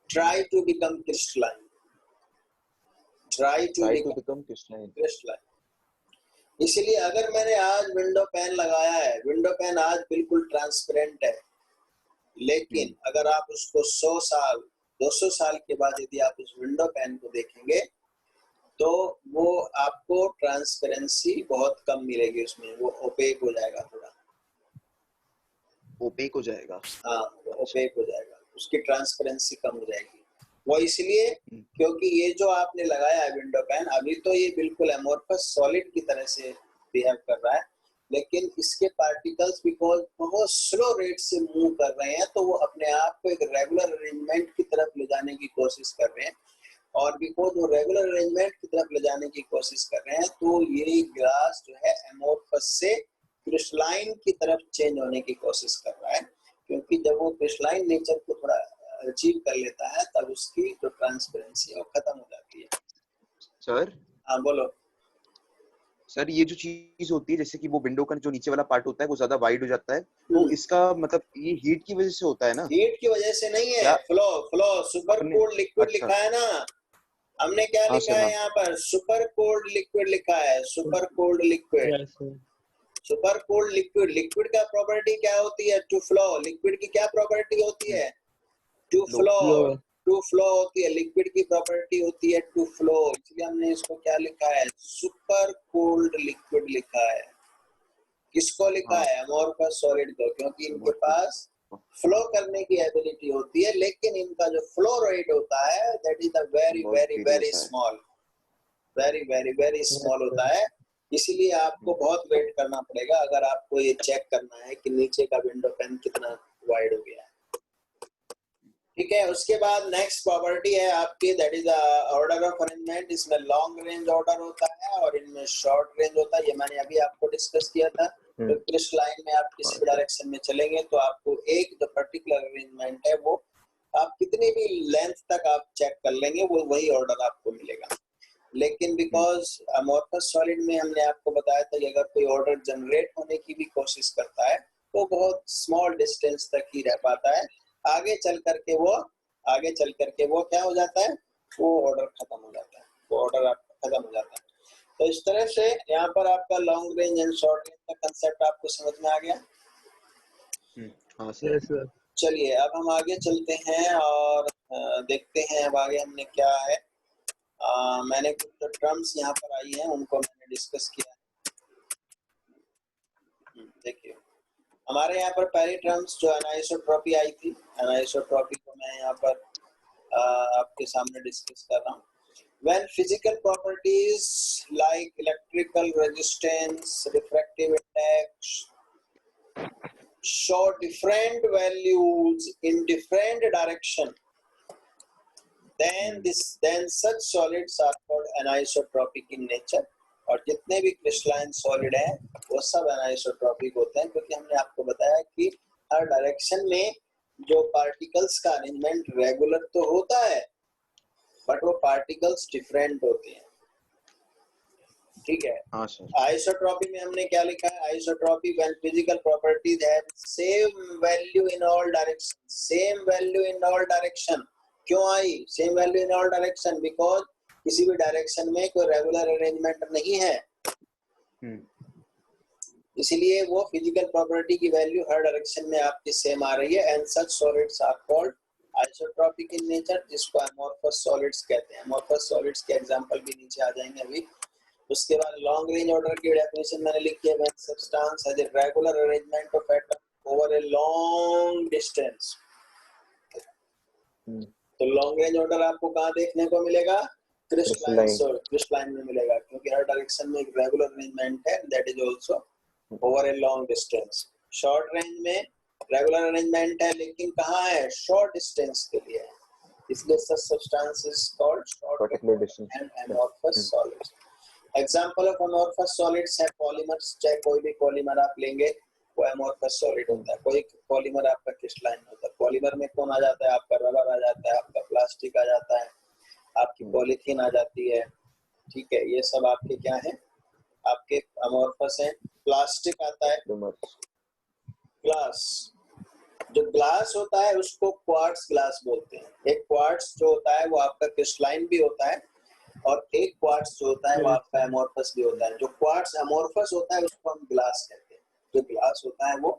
try to become crystalline, try to become crystalline. इसलिए अगर मैंने आज विंडो पैन लगाया है, विंडो पैन आज बिल्कुल ट्रांसपेरेंट है, लेकिन अगर आप उसको 100 साल 200 साल के बाद यदि आप उस विंडो पैन को देखेंगे तो वो आपको ट्रांसपेरेंसी बहुत कम मिलेगी, उसमें वो ओपेक हो जाएगा, थोड़ा ओपेक हो जाएगा। हाँ, वो ओपेक हो जाएगा, उसकी ट्रांसपेरेंसी कम हो जाएगी। वो इसलिए क्योंकि ये जो आपने लगाया है विंडो पैन, अभी तो ये बिल्कुल एमोर्फस सॉलिड की तरह से बिहेव कर रहा है, लेकिन इसके पार्टिकल्स बिकॉज बहुत स्लो रेट से मूव कर रहे हैं, तो वो अपने आप को एक रेगुलर अरेंजमेंट की तरफ ले जाने की कोशिश कर रहे हैं, और बिकॉज वो रेगुलर अरेंजमेंट की तरफ ले जाने की कोशिश कर रहे हैं, तो ये ग्लास जो है एमोर्फस से क्रिस्टलाइन की तरफ चेंज होने की कोशिश कर रहा है, क्योंकि जब वो क्रिस्टलाइन नेचर को थोड़ा अचीव कर लेता है तब उसकी जो ट्रांसपेरेंसी है वो खत्म हो जाती है। सर, हाँ बोलो। सर ये जो चीज होती है, जैसे कि वो विंडो का जो नीचे वाला पार्ट होता है वो ज्यादा वाइड हो जाता है, तो इसका मतलब ये हीट की वजह से होता है ना? हीट की वजह से नहीं है, क्या फ्लो, फ्लो सुपर अपने कोल्ड लिक्विड अच्छा, लिखा है ना, हमने क्या हाँ लिखा सर, है हाँ यहाँ पर, सुपर कोल्ड लिक्विड लिखा है, super cold liquid. Yes, sir. Super cold liquid, liquid का प्रॉपर्टी क्या होती है, टू फ्लो। लिक्विड की क्या प्रॉपर्टी होती है, to flow. Flow, Flow. To flow होती है। लिक्विड की प्रॉपर्टी होती है टू फ्लो, इसलिए हमने इसको क्या लिखा है, सुपर कोल्ड लिक्विड लिखा है। किसको लिखा हाँ, है, अमोर्फस सॉलिड को, क्योंकि इनके पास फ्लो करने की एबिलिटी होती है, लेकिन इनका जो फ्लो रेट होता है दैट इज द वेरी बहुत वेरी धीरे वेरी होता है। Small, very very very Yes, small sir. होता है। इसीलिए आपको बहुत वेट करना पड़ेगा अगर आपको ये चेक करना है कि नीचे का विंडो पेन कितना वाइड हो गया है। ठीक है, उसके बाद नेक्स्ट प्रॉपर्टी है आपकी, that is order of arrangement. इसमें लॉन्ग रेंज ऑर्डर होता है और इनमें शॉर्ट रेंज होता है, ये मैंने अभी आपको डिस्कस किया था। तो क्रिस्टलाइन में आप किसी भी डायरेक्शन में चलेंगे तो आपको एक जो पर्टिकुलर अरेंजमेंट है वो आप कितनी भी लेंथ तक आप चेक कर लेंगे वो वही ऑर्डर आपको मिलेगा। लेकिन बिकॉज अमोर्फस सॉलिड में हमने आपको बताया था कि अगर कोई ऑर्डर जनरेट होने की भी कोशिश करता है तो बहुत स्मॉल डिस्टेंस तक ही रह पाता है, आगे चल करके वो क्या हो जाता है, वो ऑर्डर खत्म हो जाता है, वो ऑर्डर आपका खत्म हो जाता है। तो इस तरह से यहाँ पर आपका long range and short range का कंसेप्ट आपको समझ में आ गया। हाँ सर। Yes, sir. चलिए अब हम आगे चलते हैं और देखते हैं अब आगे हमने क्या है। मैंने कुछ जो टर्म्स यहाँ पर आई हैं उनको मैंने डिस्कस किया है। देखिए हमारे यहाँ पर पहली टर्म्स जो एनाइसोट्रॉपी आई थी, एनाइसोट्रॉपी को मैं यहाँ पर आपके सामने डिस्कस कर रहा हूँ। When physical properties like electrical resistance, refractive index show different values in different direction, then such solids are called anisotropic in nature। और जितने भी क्रिस्टलाइन सॉलिड हैं वो सब एनाइसोट्रॉपिक होते हैं, क्योंकि हमने आपको बताया कि हर डायरेक्शन में जो पार्टिकल्स का अरेंजमेंट रेगुलर तो होता है, बट वो पार्टिकल्स डिफरेंट होते हैं, ठीक है। हाँ सर। आइसोट्रॉपी में हमने क्या लिखा है, isotropy when physical properties have same value in all direction, same value in all direction. क्यों आई same value in all direction? Because किसी भी डायरेक्शन में कोई रेगुलर अरेंजमेंट नहीं है, इसलिए वो फिजिकल प्रॉपर्टी की वैल्यू हर डायरेक्शन में आपकी सेम आ रही है। And such solids are called isotropic in nature, जिसको अमोर्फस सॉलिड्स कहते हैं। अमोर्फस सॉलिड्स के एग्जांपल भी नीचे आ जाएंगे अभी। उसके बाद लॉन्ग रेंज ऑर्डर की डेफिनेशन मैंने लिखी है, when substance has a regular arrangement of atom over a long distance. तो लॉन्ग रेंज ऑर्डर आपको कहाँ देखने को मिलेगा? क्रिस्टलाइन में मिलेगा, क्योंकि हर डायरेक्शन में एक रेगुलर अरेंजमेंट है, that is also over a long distance. Short range में रेगुलर अरेंजमेंट है, लेकिन कहाँ है? शॉर्ट डिस्टेंस के लिए है, इसलिए such substance is called short and amorphous solids. Example of amorphous solids है पॉलीमर्स। चाहे कोई भी पॉलीमर आप लेंगे वो अमोर्फस सॉलिड होता है। कोई पॉलीमर आपका क्रिस्टलाइन होता है। पॉलीमर में कौन आ जाता है? आपका रबर आ जाता है, आपका प्लास्टिक आ जाता है, आपकी पॉलीथीन आ जाती है, ठीक है। ये सब आपके क्या है? आपके अमोर्फस हैं। प्लास्टिक आता है, ग्लास। जो ग्लास होता है उसको क्वार्ट्ज ग्लास बोलते हैं। एक क्वार्ट्ज जो होता है वो आपका क्रिस्टलाइन भी होता है, और एक क्वार्ट्ज जो होता है वो आपका अमोर्फस भी होता है। जो क्वार्ट्ज अमोर्फस होता है उसको हम ग्लास कहते हैं। जो ग्लास होता है वो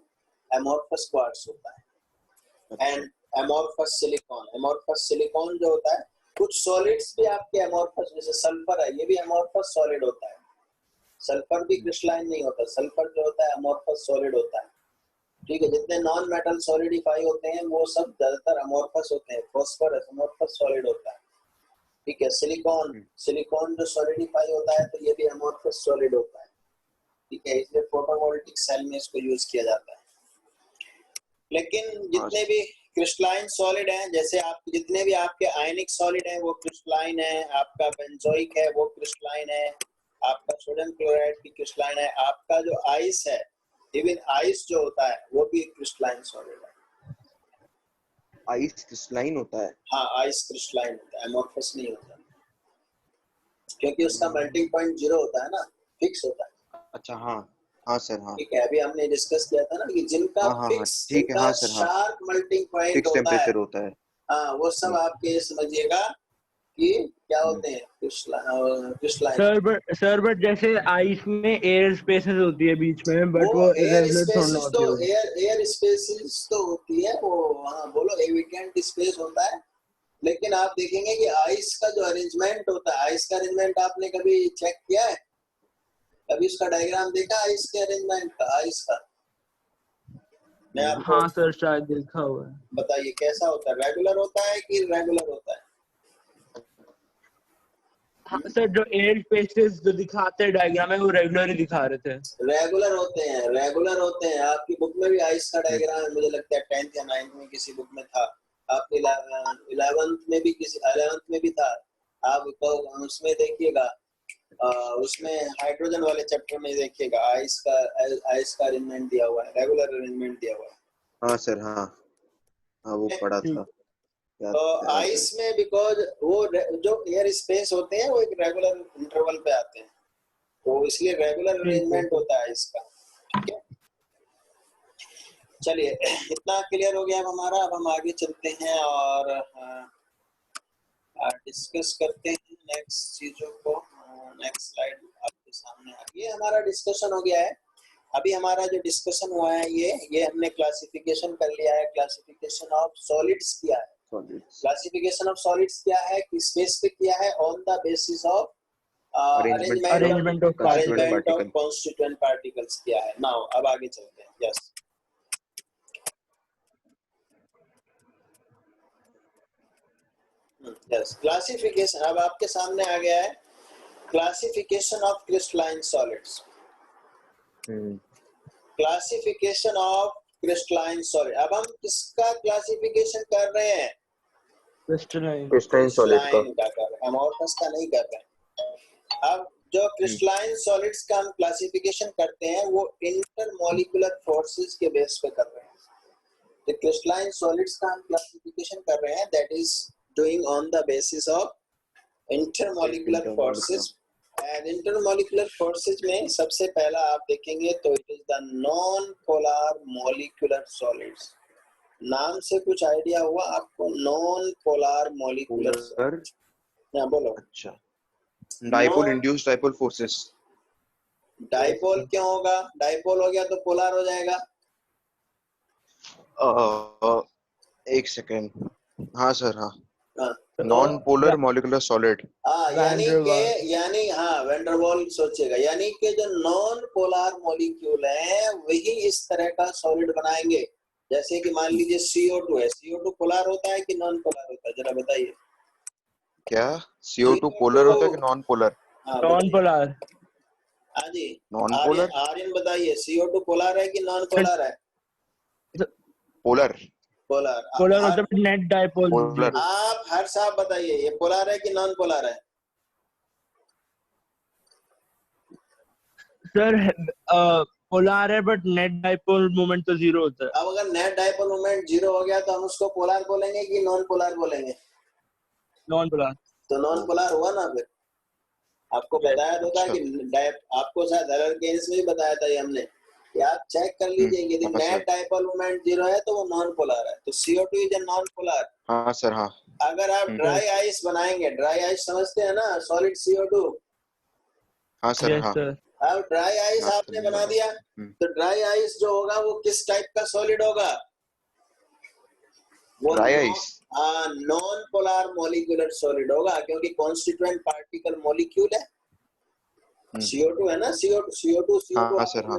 अमोर्फस क्वार्ट्ज होता है। And amorphous silicon, amorphous silicon जो होता है, कुछ सॉलिड्स भी आपके अमोर्फस, जैसे सल्फर है, ये भी अमोर्फस सॉलिड होता है। सल्फर भी क्रिस्टलाइन नहीं होता, सल्फर जो होता है अमोर्फस सॉलिड होता है, ठीक है। जितने नॉन मेटल सॉलिडिफाई होते हैं वो सब ज्यादातर अमोर्फस होते हैं। फास्फोरस अमोर्फस सॉलिड होता है, ठीक है। सिलिकॉन जो सॉलिडिफाई होता है तो ये भी अमोर्फस सॉलिड होता है, ठीक है। इसलिए फोटोवोल्टिक सेल में इसको यूज किया जाता है। लेकिन जितने भी क्रिस्टलाइन सॉलिड हैं, जैसे आप जितने भी आपके आयनिक सॉलिड हैं वो क्रिस्टलाइन है, आपका बेंजोइक है वो क्रिस्टलाइन है, आपका सोडियम क्लोराइड भी क्रिस्टलाइन है, आपका जो आइस है, इवन आइस जो होता है वो भी क्रिस्टलाइन सॉलिड है। आइस क्रिस्टलाइन होता है? हाँ, आइस क्रिस्टलाइन होता है, अमोर्फस नहीं होता, क्योंकि उसका मेल्टिंग पॉइंट 0 होता है ना, फिक्स होता है। अच्छा, हाँ हाँ सर, हाँ ठीक है। अभी हमने डिस्कस किया था ना कि जिनका हाँ फिक्स, ठीक है, हाँ सर, हाँ शार्प मेल्टिंग पॉइंट फिक्स होता है, टेम्परेचर होता है, हाँ, वो सब आपके समझिएगा कि क्या होते हैं, क्रिस्टलाइन। सर बट जैसे आइस में एयर स्पेसेस होती है बीच में, बट वो एयर इरेगुलर थोड़ा स्पेसेस तो होती है। एयर स्पेसेस तो होती है वो, हाँ बोलो, ए वेकेंट स्पेस होता है। लेकिन आप देखेंगे कि आइस का जो अरेंजमेंट होता है, आइस का अरेंजमेंट आपने कभी चेक किया है? कभी उसका डायग्राम देखा आइस के अरेंजमेंट का? आइस का मैं आपको, हाँ सर शायद देखा हुआ है। बताइए कैसा होता है? रेगुलर होता है कि इरेगुलर होता है? हाँ सर, जो एयर स्पेसेस जो दिखाते हैं डायग्राम में वो रेगुलर ही दिखा रहे थे। रेगुलर होते हैं, रेगुलर होते हैं। आपकी बुक में भी आइस का डायग्राम मुझे लगता है 10th या 9th में किसी बुक में था, आपके 11th में भी, किसी 11th में भी था। आप तो उसमें देखिएगा, उसमें हाइड्रोजन वाले चैप्टर में देखिएगा, आइस का अरेंजमेंट दिया हुआ है, रेगुलर अरेंजमेंट दिया हुआ है। हाँ सर, हाँ हाँ वो पढ़ा था। तो आइस में बिकॉज वो जो एयर स्पेस होते हैं वो एक रेगुलर इंटरवल पे आते हैं, तो इसलिए रेगुलर अरेंजमेंट होता है इसका, ठीक है। चलिए, इतना क्लियर हो गया अब हमारा। अब हम आगे चलते हैं और डिस्कस करते हैं नेक्स्ट चीजों को। नेक्स्ट स्लाइड आपके सामने आ गई। ये हमारा डिस्कशन हो गया है। अभी हमारा जो डिस्कशन हुआ है ये हमने क्लासिफिकेशन कर लिया है। क्लासिफिकेशन ऑफ सॉलिड्स किया है। क्लासिफिकेशन ऑफ सॉलिड्स क्या है कि स्पेसिफिक किया है on the basis of arrangement of constituent particles किया है। नाउ अब आगे चलते हैं। यस, यस, क्लासिफिकेशन अब आपके सामने आ गया है। Classification of crystalline solids, classification of crystalline solid. अब हम किसका क्लासिफिकेशन कर रहे हैं? क्रिस्टलाइन सॉलिड का कर रहे हैं, अमोर्फस का नहीं कर रहे हैं। अब जो क्रिस्टलाइन सॉलिड्स का हम क्लासिफिकेशन करते हैं वो इंटरमॉलिक्यूलर फोर्सेस के बेस पे कर रहे हैं। तो क्रिस्टलाइन सॉलिड्स का हम क्लासिफिकेशन कर रहे हैं, that is doing on the basis of intermolecular forces. And intermolecular forces में सबसे पहला आप देखेंगे तो it is the non polar molecular solids. नाम से कुछ आइडिया हुआ आपको? Non polar molecular solids. हाँ बोलो। अच्छा, dipole induced dipole forces. Dipole क्यों होगा? डाइपोल हो गया तो पोलर हो जाएगा। एक सेकेंड, हाँ सर, हाँ, हाँ, नॉन पोलर मॉलिक्यूलर सॉलिड। यानी हाँ वेंडरवॉल सोचेगा, यानी कि जो नॉन पोलर मॉलिक्यूल है वही इस तरह का सॉलिड बनाएंगे। जैसे कि मान लीजिए CO2 है, CO2 पोलर होता है कि नॉन पोलर होता है, जरा बताइए। क्या CO2 पोलर होता है कि नॉन पोलर? हाँ नॉन पोलर। हाँ जी, नॉन आर्यन पोलर। आर्यन बताइए, CO2 पोलर है कि नॉन पोलर है? पोलर। पोलर। पोलर होता है नेट डाइपोल पोलर। जीरो। आप हर साहब बताइए, ये पोलर है कि नॉन पोलर है? सर पोलर है बट नेट डाइपोल मोमेंट तो जीरो होता है। अब अगर नेट डाइपोल मोमेंट जीरो हो गया तो हम उसको पोलर बोलेंगे कि नॉन पोलर बोलेंगे? Non polar. तो नॉन पोलर हुआ ना। फिर आपको बताया तो था कि आपको शायद हरर केस में भी बताया था ये हमने कि आप चेक कर लीजिए, यदि नेट डाइपोल मोमेंट जीरो है तो वो नॉन पोलर है। तो CO2 is a non polar. हाँ सर, हाँ। अगर आप ड्राई आइस बनाएंगे, ड्राई आइस समझते हैं ना, सॉलिड CO2। हाँ सर, यस हाँ। सर। अब ड्राई आइस आपने बना दिया तो ड्राई आइस जो होगा वो किस टाइप का सॉलिड होगा? वो dry ice non polar molecular solid होगा, क्योंकि कॉन्स्टिट्यूएंट पार्टिकल मॉलिक्यूल है। CO2 है ना, CO2 हाँ सर, हाँ।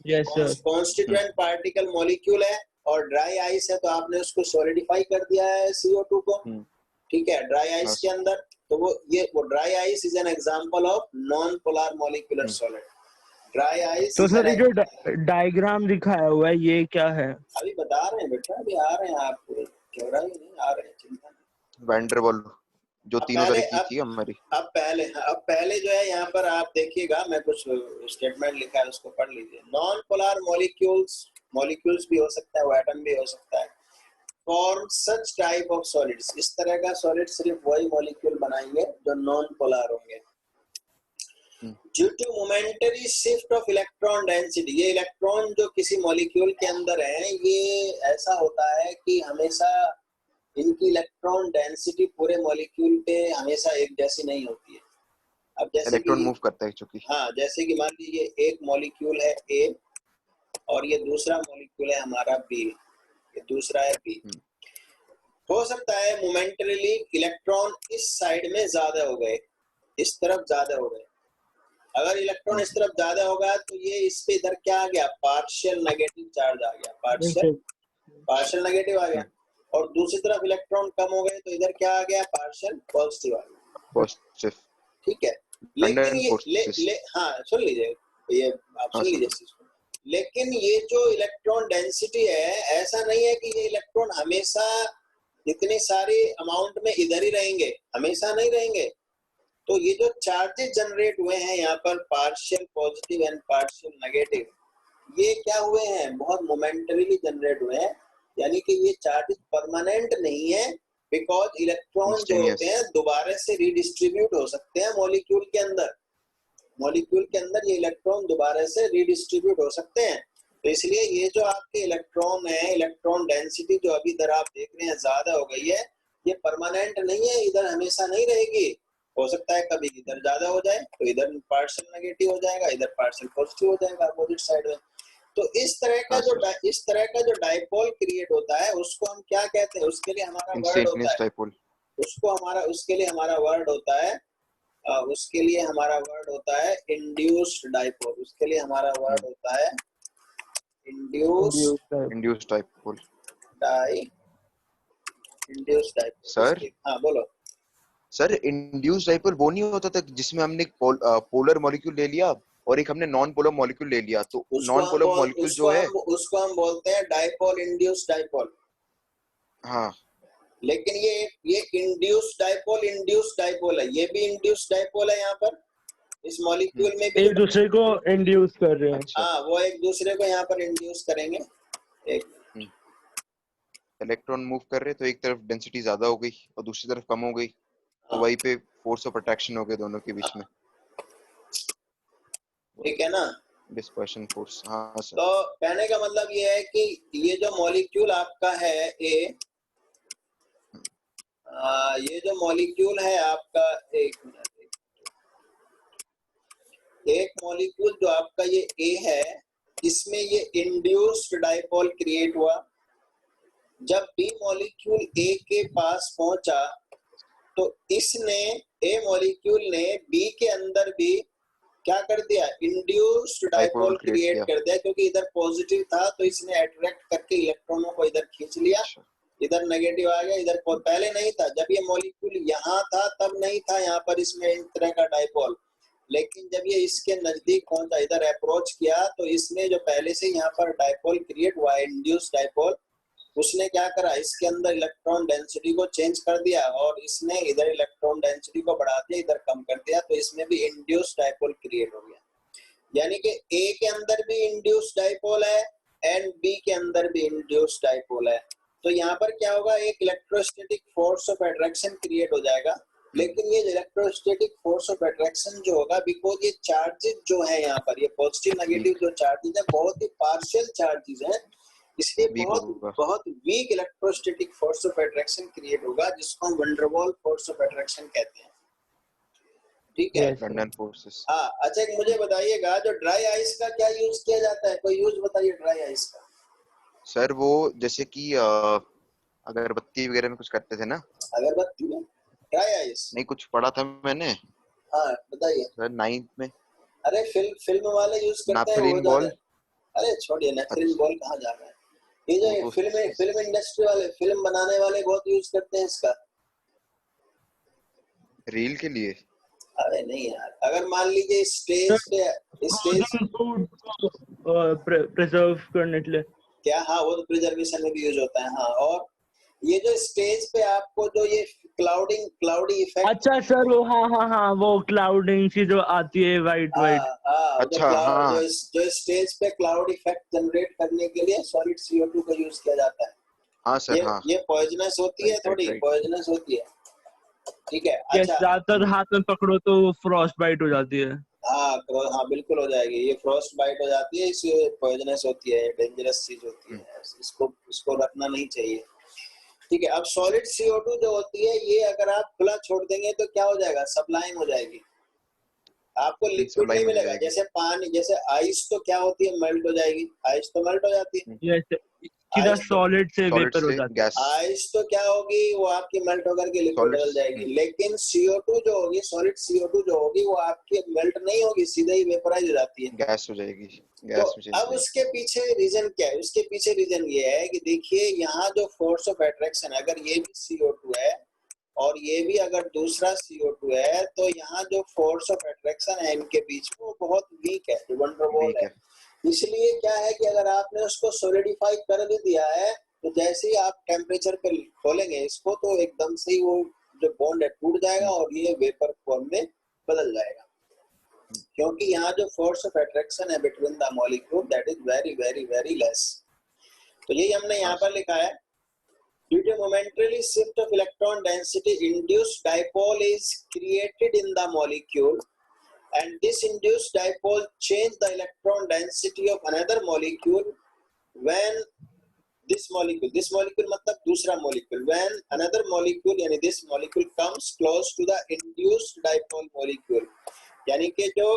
Yes sir. Constituent particle molecule है और ड्राई आइस है तो आपने उसको सॉलिडिफाई कर दिया है CO2 को। ठीक है, ड्राई आइस के अंदर। तो वो dry ice is an example of non polar molecular solid. Dry ice. तो सर ये जो डायग्राम दिखाया हुआ है ये क्या है? अभी बता रहे हैं बेटा, अभी आ रहे हैं आपको, घबराइए नहीं, आ रहे हैं, चिंता नहीं। वैंडरवॉल जो तीनों तरह की थी हमारी। अब पहले जो है यहाँ पर आप देखिएगा, मैं कुछ स्टेटमेंट लिखा है उसको पढ़ लीजिए। नॉन पोलर मॉलिक्यूल्स भी हो सकता है, वो एटम भी हो सकता है, form such type of solids. इस तरह का सॉलिड सिर्फ वही मॉलिक्यूल बनाएंगे जो नॉन पोलर होंगे। Due to momentary shift of electron density, ये इलेक्ट्रॉन जो किसी मॉलिक्यूल के अंदर है ये ऐसा होता है कि हमेशा इनकी इलेक्ट्रॉन डेंसिटी पूरे मॉलिक्यूल पे हमेशा एक जैसी नहीं होती है। अब जैसे इलेक्ट्रॉन मूव करता है चूंकि। हाँ, जैसे कि मान लीजिए एक मॉलिक्यूल है A और ये दूसरा मॉलिक्यूल है हमारा B, ये दूसरा है B। हो सकता है मोमेंटरीली इलेक्ट्रॉन इस साइड में ज्यादा हो गए, इस तरफ ज्यादा हो गए। अगर इलेक्ट्रॉन इस तरफ ज्यादा होगा तो ये इस पे इधर क्या आ गया? पार्शियल नेगेटिव चार्ज आ गया, पार्शियल नेगेटिव आ गया। और दूसरी तरफ इलेक्ट्रॉन कम हो गए तो इधर क्या आ गया? पार्शियल पॉजिटिव आ गया। पॉजिटिव। ठीक है, लेकिन ये हाँ सुन लीजिए, ये आप सुन लीजिए इस चीज को। लेकिन ये जो इलेक्ट्रॉन डेंसिटी है, ऐसा नहीं है कि ये इलेक्ट्रॉन हमेशा इतनी सारी अमाउंट में इधर ही रहेंगे, हमेशा नहीं रहेंगे। तो ये जो चार्जेस जनरेट हुए हैं यहाँ पर, partial positive and partial negative, ये क्या हुए हैं? बहुत मोमेंटरीली जनरेट हुए हैं, यानी कि ये चार्जेस परमानेंट नहीं है। बिकॉज इलेक्ट्रॉन जो होते हैं दोबारा से रीडिस्ट्रीब्यूट हो सकते हैं मॉलिक्यूल के अंदर। मॉलिक्यूल के अंदर ये इलेक्ट्रॉन दोबारा से रीडिस्ट्रीब्यूट हो सकते हैं। तो इसलिए ये जो आपके इलेक्ट्रॉन है, इलेक्ट्रॉन डेंसिटी जो अभी इधर आप देख रहे हैं ज्यादा हो गई है, ये परमानेंट नहीं है, इधर हमेशा नहीं रहेगी। हो सकता है कभी इधर ज्यादा हो जाए तो इधर पार्शियल नेगेटिव हो जाएगा, इधर पार्शियल पॉजिटिव हो जाएगा अपोजिट साइड में। तो इस तरह का जो डाइपोल क्रिएट होता है उसको हम क्या कहते हैं? उसके लिए हमारा वर्ड होता है, उसके लिए हमारा वर्ड होता है, उसके लिए हमारा वर्ड होता है इंड्यूस्ड डाइपोल। उसके लिए हमारा वर्ड होता है इंड्यूस्ड डाइपोल। सर हाँ बोलो। सर इंड्यूस्ड डाइपोल वो नहीं होता था जिसमें हमने पोलर मॉलिक्यूल ले लिया और एक हमने नॉन पोलर मॉलिक्यूल ले लिया, तो नॉन पोलर मॉलिक्यूल जो है उसको हम बोलते हैं डाइपोल इंड्यूस्ड डाइपोल। हाँ, लेकिन ये इंड्यूस्ड डाइपोल है, ये भी इंड्यूस्ड डाइपोल है। यहाँ पर इस मॉलिक्यूल में भी एक दूसरे को इंड्यूस कर रहे हैं। हाँ, वो एक दूसरे को यहाँ पर इंड्यूस करेंगे। एक इलेक्ट्रॉन मूव कर रहे तो एक तरफ डेंसिटी ज्यादा हो गई और दूसरी तरफ कम हो गई, तो वहीं पे फोर्स ऑफ अट्रैक्शन हो गए दोनों के बीच में, ठीक है ना। Dispersion force. हाँ सर। तो कहने का मतलब ये है कि ये जो मॉलिक्यूल आपका है ये जो मॉलिक्यूल है आपका, एक मिनट, एक मॉलिक्यूल जो आपका ये ए है, इसमें ये इंड्यूस्ड डाइपोल क्रिएट हुआ। जब बी मॉलिक्यूल ए के पास पहुंचा तो इसने, ए मॉलिक्यूल ने बी के अंदर भी क्या कर दिया, इंड्यूस्ड डाइपोल क्रिएट कर दिया, क्योंकि इधर पॉजिटिव था तो इसने अट्रैक्ट करके इलेक्ट्रॉनों को इधर खींच लिया, इधर नेगेटिव आ गया, इधर पहले नहीं था। जब ये मॉलिक्यूल यहाँ था तब नहीं था यहाँ पर इसमें इस तरह का डाइपोल, लेकिन जब ये इसके नजदीक पहुंचा, इधर अप्रोच किया, तो इसने जो पहले से यहाँ पर डाइपोल क्रिएट हुआ, इंड्यूस्ड डाइपोल, उसने क्या करा, इसके अंदर इलेक्ट्रॉन डेंसिटी को चेंज कर दिया और इसने इधर इलेक्ट्रॉन डेंसिटी को बढ़ा दिया, इधर कम कर दिया, तो इसमें भी इंड्यूस्ड डाइपोल क्रिएट हो गया। यानी कि ए के अंदर भी इंड्यूस्ड डाइपोल है एंड बी के अंदर भी इंड्यूस्ड डाइपोल है। तो यहाँ पर क्या होगा, एक electrostatic force of attraction create हो जाएगा। लेकिन ये इलेक्ट्रोस्टैटिक फोर्स ऑफ अट्रैक्शन जो होगा, बिकॉज ये चार्जेस जो है यहाँ पर, ये पॉजिटिव नेगेटिव जो चार्जेस है, बहुत ही पार्शियल चार्जेस हैं, इसलिए बहुत weak electrostatic force of attraction create होगा, जिसको हम van der Waals force of attraction कहते हैं। ठीक है। London forces. हाँ, अच्छा एक मुझे बताइएगा, जो ड्राई आइस का क्या यूज किया जाता है, कोई यूज बताइए ड्राई आइस का। सर वो जैसे कि अगरबत्ती वगैरह में कुछ करते थे ना। अगरबत्ती में ड्राई आइस? नहीं, कुछ पढ़ा था मैंने। हाँ बताइए सर 9th में। अरे फिल्म वाले यूज करते हैं वो बॉल। अरे छोड़िए, नेफ्थलीन बॉल कहाँ जा रहा है, ये जो फिल्म इंडस्ट्री वाले, फिल्म बनाने वाले बहुत यूज करते हैं इसका, रील के लिए। अरे नहीं यार, अगर मान लीजिए स्टेज प्रिजर्व करने के लिए क्या, हाँ वो तो प्रिजर्वेशन में भी यूज होता है। हाँ, और ये जो स्टेज पे आपको जो ये क्लाउडी इफेक्ट, अच्छा सर वो हाँ वो क्लाउडिंग सी जो आती है वाइट। अच्छा हाँ। जो स्टेज पे क्लाउड इफेक्ट जनरेट करने के लिए सॉलिड CO2 का यूज किया जाता है। हाँ सर। हाँ ये पॉइजनस होती है, थोड़ी पॉइजनस होती है, ठीक है। अच्छा, ज्यादातर हाथ में पकड़ो तो फ्रॉस्ट बाइट हो जाती है। हाँ बिल्कुल हो जाएगी, ये फ्रॉस्ट बाइट हो जाती है, इससे पॉइजनस होती है, डेंजरस चीज होती है, इसको रखना नहीं चाहिए। ठीक है। अब सॉलिड CO2 जो होती है, ये अगर आप खुला छोड़ देंगे तो क्या हो जाएगा, सब्लाइम हो जाएगी, आपको लिक्विड नहीं मिलेगा। जैसे पानी, जैसे आइस तो क्या होती है, मेल्ट हो जाएगी, आइस तो मेल्ट हो जाती है, सीधा सॉलिड से वेपर हो जाती है। आइस तो क्या होगी, वो आपकी मेल्ट होकर के लिक्विड बदल जाएगी। लेकिन CO2 जो होगी, सॉलिड CO2 जो होगी, वो आपकी मेल्ट नहीं होगी, सीधे ही वेपराइज हो जाती है, गैस हो जाएगी। तो अब उसके पीछे रीजन क्या है, उसके पीछे रीजन ये है कि देखिए, यहाँ जो फोर्स ऑफ अट्रैक्शन, अगर ये भी CO2 है और ये भी अगर दूसरा CO2 है, तो यहाँ जो फोर्स ऑफ अट्रैक्शन है इनके बीच में, वो बहुत वीक है, वंडर वॉल है। इसलिए क्या है कि अगर आपने उसको सॉलिडिफाई कर भी दिया है, तो जैसे ही आप टेम्परेचर पे खोलेंगे इसको, तो एकदम से ही वो जो बॉन्ड है टूट जाएगा और ये वेपर फॉर्म में बदल जाएगा, क्योंकि यहाँ जो फोर्स ऑफ अट्रैक्शन है between the molecule, that is very very very less. तो यही हमने यहाँ पर लिखा है, due to momentarily shift of electron density, induced dipole is created in the molecule, and this induced dipole change the electron density of another molecule when this molecule मतलब दूसरा molecule, when another molecule यानी this molecule comes close to the induced dipole molecule, यानी कि जो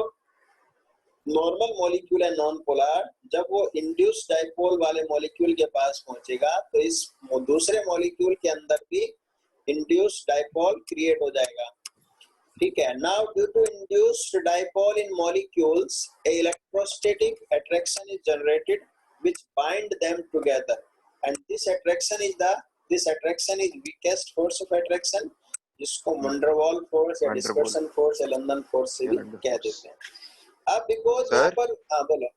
नॉर्मल मॉलिक्यूल है नॉन पोलर, जब वो इंड्यूस्ड डाइपोल वाले मॉलिक्यूल के पास पहुंचेगा, तो इस दूसरे मॉलिक्यूल के अंदर भी इंड्यूस्ड डाइपोल क्रिएट हो जाएगा। ठीक है। Now due to induced dipole in molecules, a electrostatic attraction is generated which bind them together, and this attraction is weakest force of attraction, जिसको वंडर वॉल फोर्स या डिस्पर्शन फोर्स या लंदन फोर्स से भी कह देते हैं। अब बिकॉज़ यहाँ पर बोलो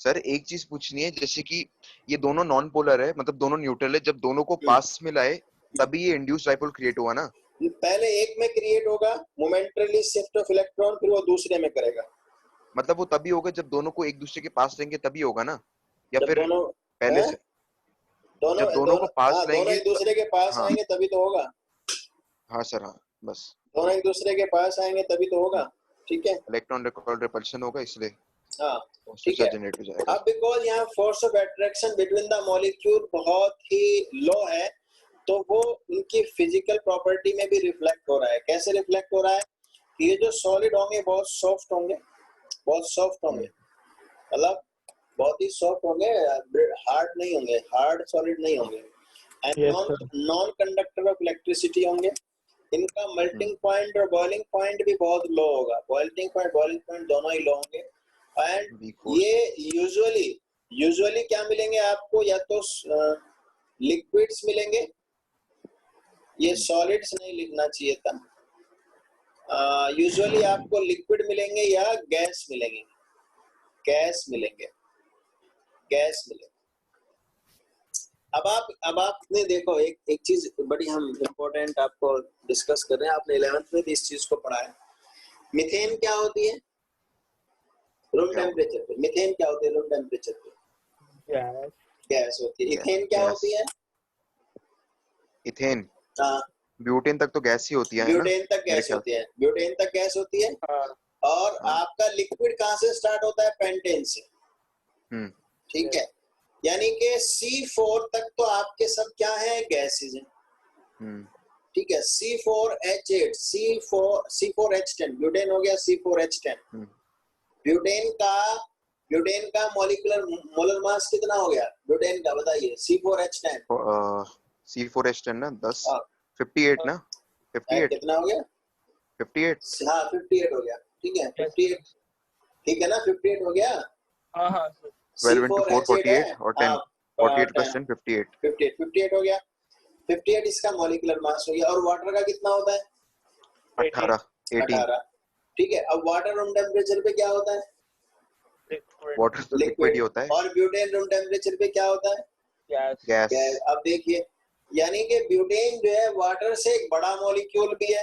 सर, एक चीज पूछनी है, जैसे कि ये दोनों नॉन पोलर है, मतलब दोनों न्यूट्रल है, जब दोनों को पास में लाए तभी ये इंड्यूस्ड डाइपोल क्रिएट हुआ ना। पहले एक में क्रिएट होगा, मोमेंटरली शिफ्ट ऑफ इलेक्ट्रॉन, फिर वो दूसरे में करेगा। मतलब वो तभी होगा जब दोनों को एक दूसरे के पास लेंगे, तभी होगा ना, या फिर दोनों पहले से? दोनों को पास लेंगे, दोनों एक दूसरे के पास आएंगे तभी तो होगा। हाँ सर, हाँ बस दोनों एक दूसरे के पास आएंगे तभी तो होगा, ठीक है। इलेक्ट्रॉन रिपल्शन होगा इसलिए हाँ पॉजिटिव ठीक है। चार्ज जनरेट हो जाएगा। अब बिकॉज यहाँ force of attraction between the molecule बहुत ही लो है, तो वो उनकी फिजिकल प्रॉपर्टी में भी रिफ्लेक्ट हो रहा है। कैसे रिफ्लेक्ट हो रहा है कि ये जो सॉलिड होंगे बहुत सॉफ्ट होंगे, बहुत सॉफ्ट होंगे, मतलब बहुत ही सॉफ्ट होंगे, हार्ड नहीं होंगे, हार्ड सॉलिड नहीं होंगे, and Yes, non conductor of electricity होंगे। इनका मेल्टिंग पॉइंट और बॉइलिंग पॉइंट भी बहुत लो होगा, बॉइलिंग पॉइंट दोनों ही लो होंगे। एंड वीक फोर्स ये यूजुअली क्या मिलेंगे आपको, या तो लिक्विड्स मिलेंगे, ये सॉलिड्स नहीं लिखना चाहिए था, यूजुअली आपको लिक्विड मिलेंगे या गैस मिलेंगे, गैस मिलेंगे, गैस मिलेंगे। अब आपने देखो एक चीज बड़ी हम इम्पोर्टेंट आपको डिस्कस कर रहे हैं, आपने 11th में भी इस चीज को पढ़ा है। मीथेन क्या होती है रूम टेम्परेचर पे? मीथेन क्या होती है रूम टेम्परेचर पे? yes. गैस होती है। इथेन क्या गैस। होती है? इथेन हाँ, ब्यूटेन तक तो गैस ही होती है ना, ब्यूटेन तक मेरे गैस ख्याल होती है, ब्यूटेन तक गैस होती है। हाँ, और हाँ। आपका लिक्विड कहाँ से स्टार्ट होता है? पेंटेन से, हम्म ठीक है। यानी कि C4 तक तो आपके सब क्या है? गैसेज हैं, हम्म ठीक है। C4H8, C4H10, ब्यूटेन हो गया C4H10। हम्म ब्यूटेन का मॉलिक्यूलर मोलर मास कितना हो गया ब्यूटेन का, बताइए? C4H10 C4H10 ना 10 हाँ, 58 ना 58 कितना हो गया? 58 हाँ 58 हो गया, ठीक है। 58, ठीक है ना, 58 हो गया। हाँ, हाँ, sir. 12 into 4 C4H8 है, 48 और 10 हाँ 48 plus 10 58 58 हो गया। 58 इसका मॉलिक्यूलर मास हो गया। और वाटर का कितना होता है? 18 18 18, ठीक है। अब वाटर रूम टेम्परेचर पे क्या होता है? Liquid. वाटर तो लिक्विड ही होता है। और ब्यूटेन रूम टेम्परेचर पे क्या होता है? Yes. गैस। गैस। अब देखिए, यानी कि ब्यूटेन जो है वाटर से एक बड़ा मॉलिक्यूल भी है,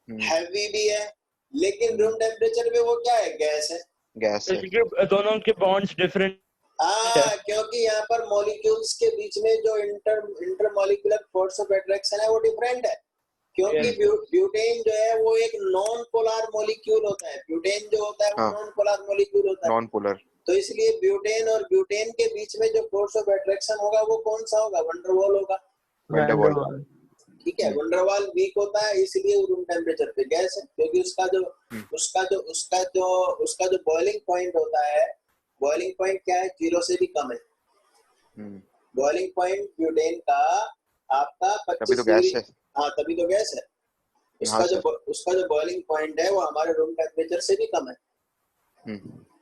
हैवी भी है, लेकिन रूम टेम्परेचर पे वो क्या है? गैस है। गैस है। क्योंकि दोनों के बॉन्ड्स डिफरेंट हाँ, क्योंकि यहाँ पर मॉलिक्यूल्स के बीच में जो inter molecular force of attraction है वो डिफरेंट है। क्योंकि Yes. ब्यूटेन जो है वो एक नॉन पोलर मॉलिक्यूल होता है, ब्यूटेन जो होता है वो हाँ। नॉन पोलर मॉलिक्यूल होता है। Non polar. तो इसलिए ब्यूटेन और ब्यूटेन के बीच में जो फोर्स ऑफ अट्रैक्शन होगा वो कौन सा होगा? वंडरवॉल होगा, वंडरवॉल। ठीक है। वंडरवॉल वीक होता है, इसलिए रूम टेम्परेचर पे गैस है, क्योंकि उसका जो बॉइलिंग पॉइंट होता है, बॉइलिंग पॉइंट क्या है? 0 से भी कम है। बॉइलिंग पॉइंट ब्यूटेन का आपका तभी 25 तो गैस डिग्री। है। हाँ, तभी तो गैस है। हाँ उसका जो बॉइलिंग पॉइंट है वो हमारे रूम टेम्परेचर से भी कम है,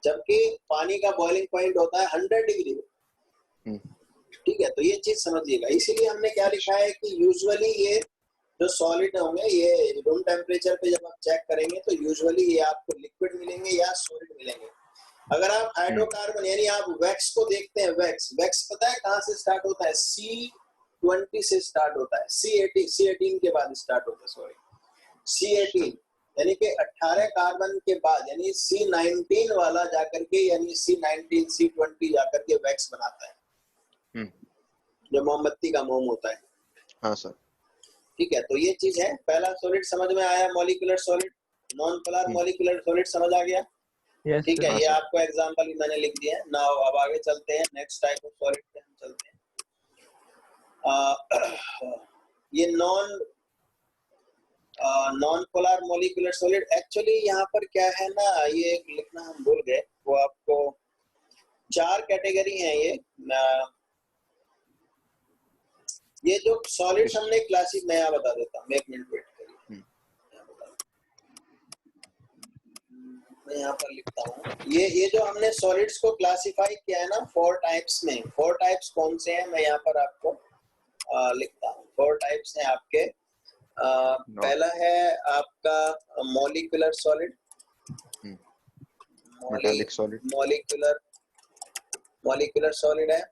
जबकि पानी का बॉइलिंग पॉइंट होता है 100 डिग्री, ठीक है। तो ये चीज समझिएगा। इसीलिए हमने क्या लिखा है कि यूजुअली ये जो सॉलिड होंगे ये रूम टेम्परेचर पे जब आप चेक करेंगे तो यूजुअली ये आपको लिक्विड मिलेंगे या सॉलिड मिलेंगे। अगर आप हाइड्रोकार्बन यानी आप वैक्स को देखते हैं, वैक्स पता है कहाँ से स्टार्ट होता है? C20 से स्टार्ट होता है, C18 के बाद स्टार्ट होता है, सॉरी C18, यानी कि 18 कार्बन के बाद, यानी C19 वाला जाकर के, यानी C19 C20 जाकर के वैक्स बनाता है, जो मोमबत्ती का मोम होता है। हाँ सर। ठीक है, तो ये चीज है। पहला सॉलिड समझ में आया, molecular solid, non polar molecular solid समझ आ गया, Yes, ठीक है। हाँ ये सर। आपको एग्जांपल ही मैंने लिख दिया है ना। अब आगे चलते हैं, नेक्स्ट टाइप ऑफ सॉलिड पे हम चलते हैं। ये non polar molecular solid, actually यहाँ पर क्या है ना, ये लिखना हम भूल गए, वो आपको 4 कैटेगरी हैं ये जो सॉलिड्स हमने क्लासिक, मैं यहाँ बता देता हूँ, 1 मिनट वेट करिए, मैं यहाँ पर लिखता हूँ। ये जो हमने सॉलिड्स को क्लासिफाई किया है ना 4 टाइप्स में, 4 टाइप्स कौन से हैं मैं यहाँ पर आपको लिखता हूँ। 4 टाइप्स हैं आपके। पहला है आपका molecular solid, metallic solid, molecular solid है।